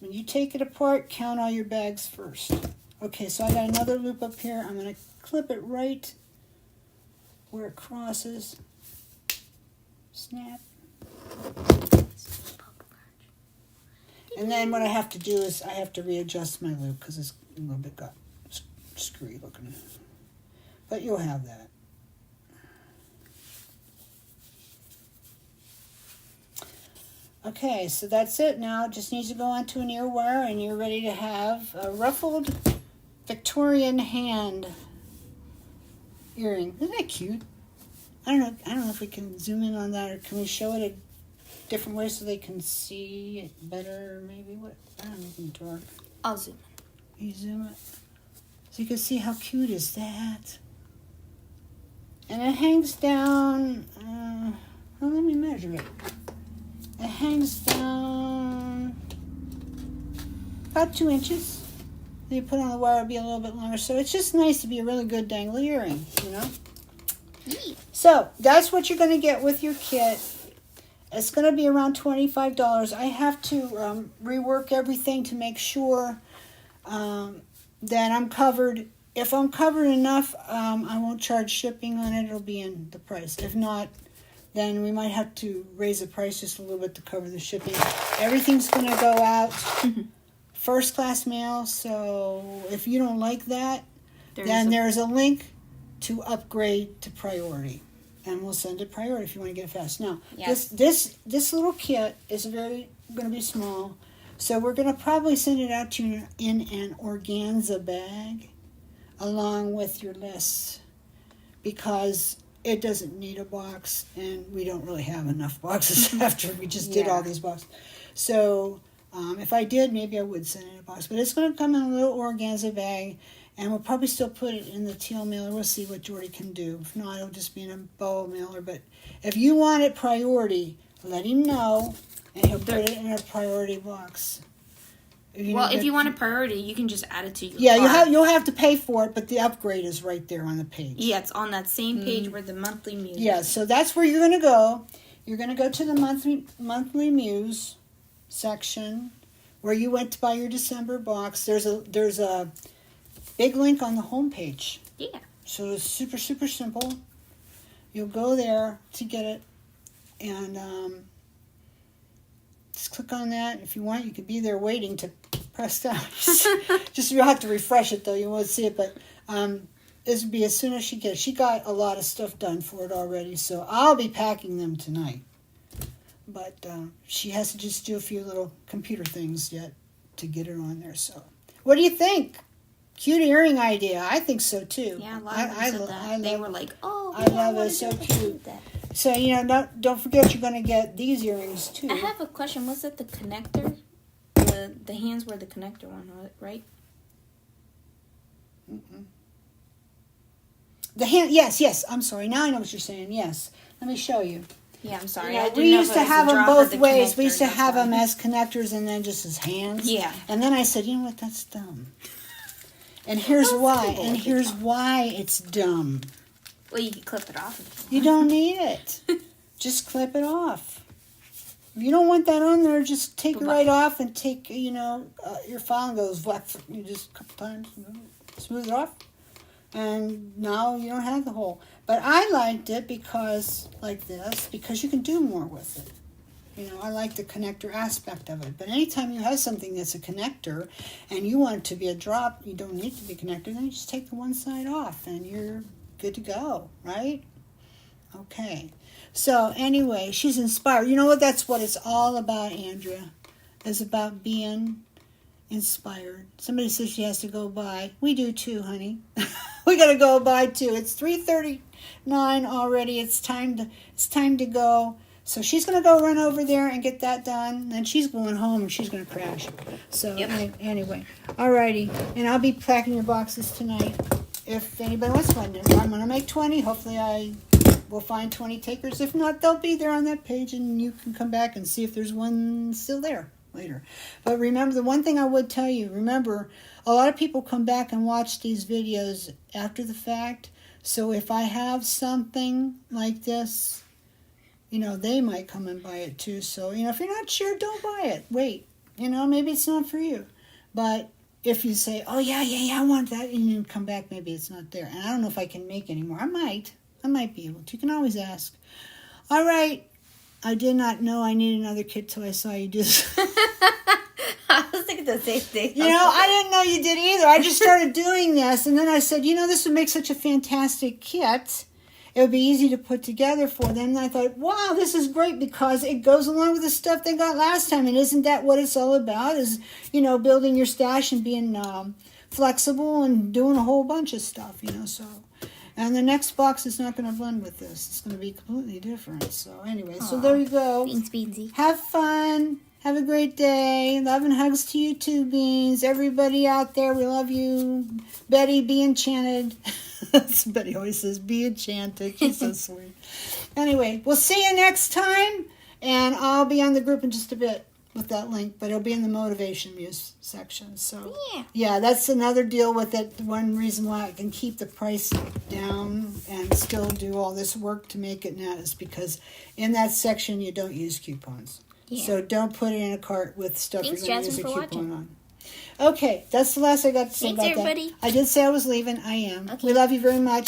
When you take it apart, count all your bags first. Okay, so I got another loop up here. I'm going to clip it right where it crosses. Snap. And then what I have to do is I have to readjust my loop because it's a little bit got screwy looking. But you'll have that. Okay, so that's it now. It just needs to go onto an ear wire, and you're ready to have a ruffled Victorian hand earring. Isn't that cute? I don't know if we can zoom in on that, or can we show it a different way so they can see it better? Maybe what? I don't know. In the dark. I'll zoom. You zoom it so you can see how cute is that. And it hangs down. Well, let me measure it. It hangs down about 2 inches. Then you put it on the wire, it'll be a little bit longer. So it's just nice to be a really good dangly earring, Neat. So that's what you're going to get with your kit. It's going to be around $25. I have to rework everything to make sure that I'm covered. If I'm covered enough, I won't charge shipping on it. It'll be in the price. If not, then we might have to raise the price just a little bit to cover the shipping. Everything's going to go out first class mail, so if you don't like that, there's a link to upgrade to priority. And we'll send it priority if you want to get it fast. Now, yes. This little kit is going to be small, so we're going to probably send it out to you in an organza bag along with your list, because it doesn't need a box, and we don't really have enough boxes after we just did all these boxes. So if I did, maybe I would send it in a box. But it's going to come in a little organza bag, And we'll probably still put it in the teal mailer. We'll see what Jordy can do. If not, it'll just be in a bow mailer. But if you want it priority, let him know, and he'll put it in a priority box. If you want a priority, you can just add it to your cart. You'll have to pay for it, but the upgrade is right there on the page. Yeah, it's on that same page where the monthly muse. Yeah, so that's where you're going to go. You're going to go to the monthly muse section where you went to buy your December box. There's a big link on the home page. Yeah. So it's super, super simple. You'll go there to get it, and just click on that. If you want, you could be there waiting to press down. Just you'll have to refresh it, though. You won't see it, but this would be as soon as she gets it. She got a lot of stuff done for it already, so I'll be packing them tonight. But she has to just do a few little computer things yet to get it on there. So, what do you think? Cute earring idea. I think so too. Yeah, a lot of them said that. They were like, "Oh, I love it. So cute." So don't forget you're going to get these earrings too. I have a question. Was it the connector? The hands were the connector one, right? Mm-mm. The hand. Yes. I'm sorry. Now I know what you're saying. Yes. Let me show you. Yeah, I'm sorry. We used to have them both ways. We used to have them as connectors and then just as hands. Yeah. And then I said, you know what? That's dumb. And here's why. And here's why it's dumb. Well, you can clip it off. You don't need it. Just clip it off. If you don't want that on there, just take it right off and take, your file and goes, you just a couple times, smooth it off. And now you don't have the hole. But I liked it because you can do more with it. I like the connector aspect of it. But anytime you have something that's a connector and you want it to be a drop, you don't need it to be a connector, then you just take the one side off and you're good to go, right? Okay. So anyway, she's inspired. You know what? That's what it's all about, Andrea. It's about being inspired. Somebody says she has to go by. We do too, honey. We got to go by too. It's 3:39 already. It's time to go. So she's going to go run over there and get that done. Then she's going home and she's going to crash. So anyway, alrighty. And I'll be packing your boxes tonight. If anybody wants one, I'm going to make 20. Hopefully I will find 20 takers. If not, they'll be there on that page and you can come back and see if there's one still there later. But remember, the one thing I would tell you, remember, a lot of people come back and watch these videos after the fact. So if I have something like this, they might come and buy it too. So, if you're not sure, don't buy it. Wait. Maybe it's not for you. But if you say, oh, yeah, I want that, and you come back, maybe it's not there. And I don't know if I can make any more. I might be able to. You can always ask. All right. I did not know I needed another kit till I saw you do this. I was thinking the same thing. I didn't know you did either. I just started doing this, and then I said, this would make such a fantastic kit. It would be easy to put together for them. And I thought, wow, this is great because it goes along with the stuff they got last time. And isn't that what it's all about? Is, building your stash and being flexible and doing a whole bunch of stuff, so. And the next box is not going to blend with this. It's going to be completely different. So anyway, so there you go. Beans, Beansy. Have fun. Have a great day. Love and hugs to you too, Beans. Everybody out there, we love you. Betty, be enchanted. Betty always says, be enchanted. She's so sweet. Anyway, we'll see you next time. And I'll be on the group in just a bit with that link. But it'll be in the Motivation Muse section. So, yeah, that's another deal with it. One reason why I can keep the price down and still do all this work to make it net is because in that section you don't use coupons. Yeah. So don't put it in a cart with stuff you're going to use a coupon on. Okay, that's the last I got to say about everybody. that. I did say I was leaving. I am. Okay. We love you very much.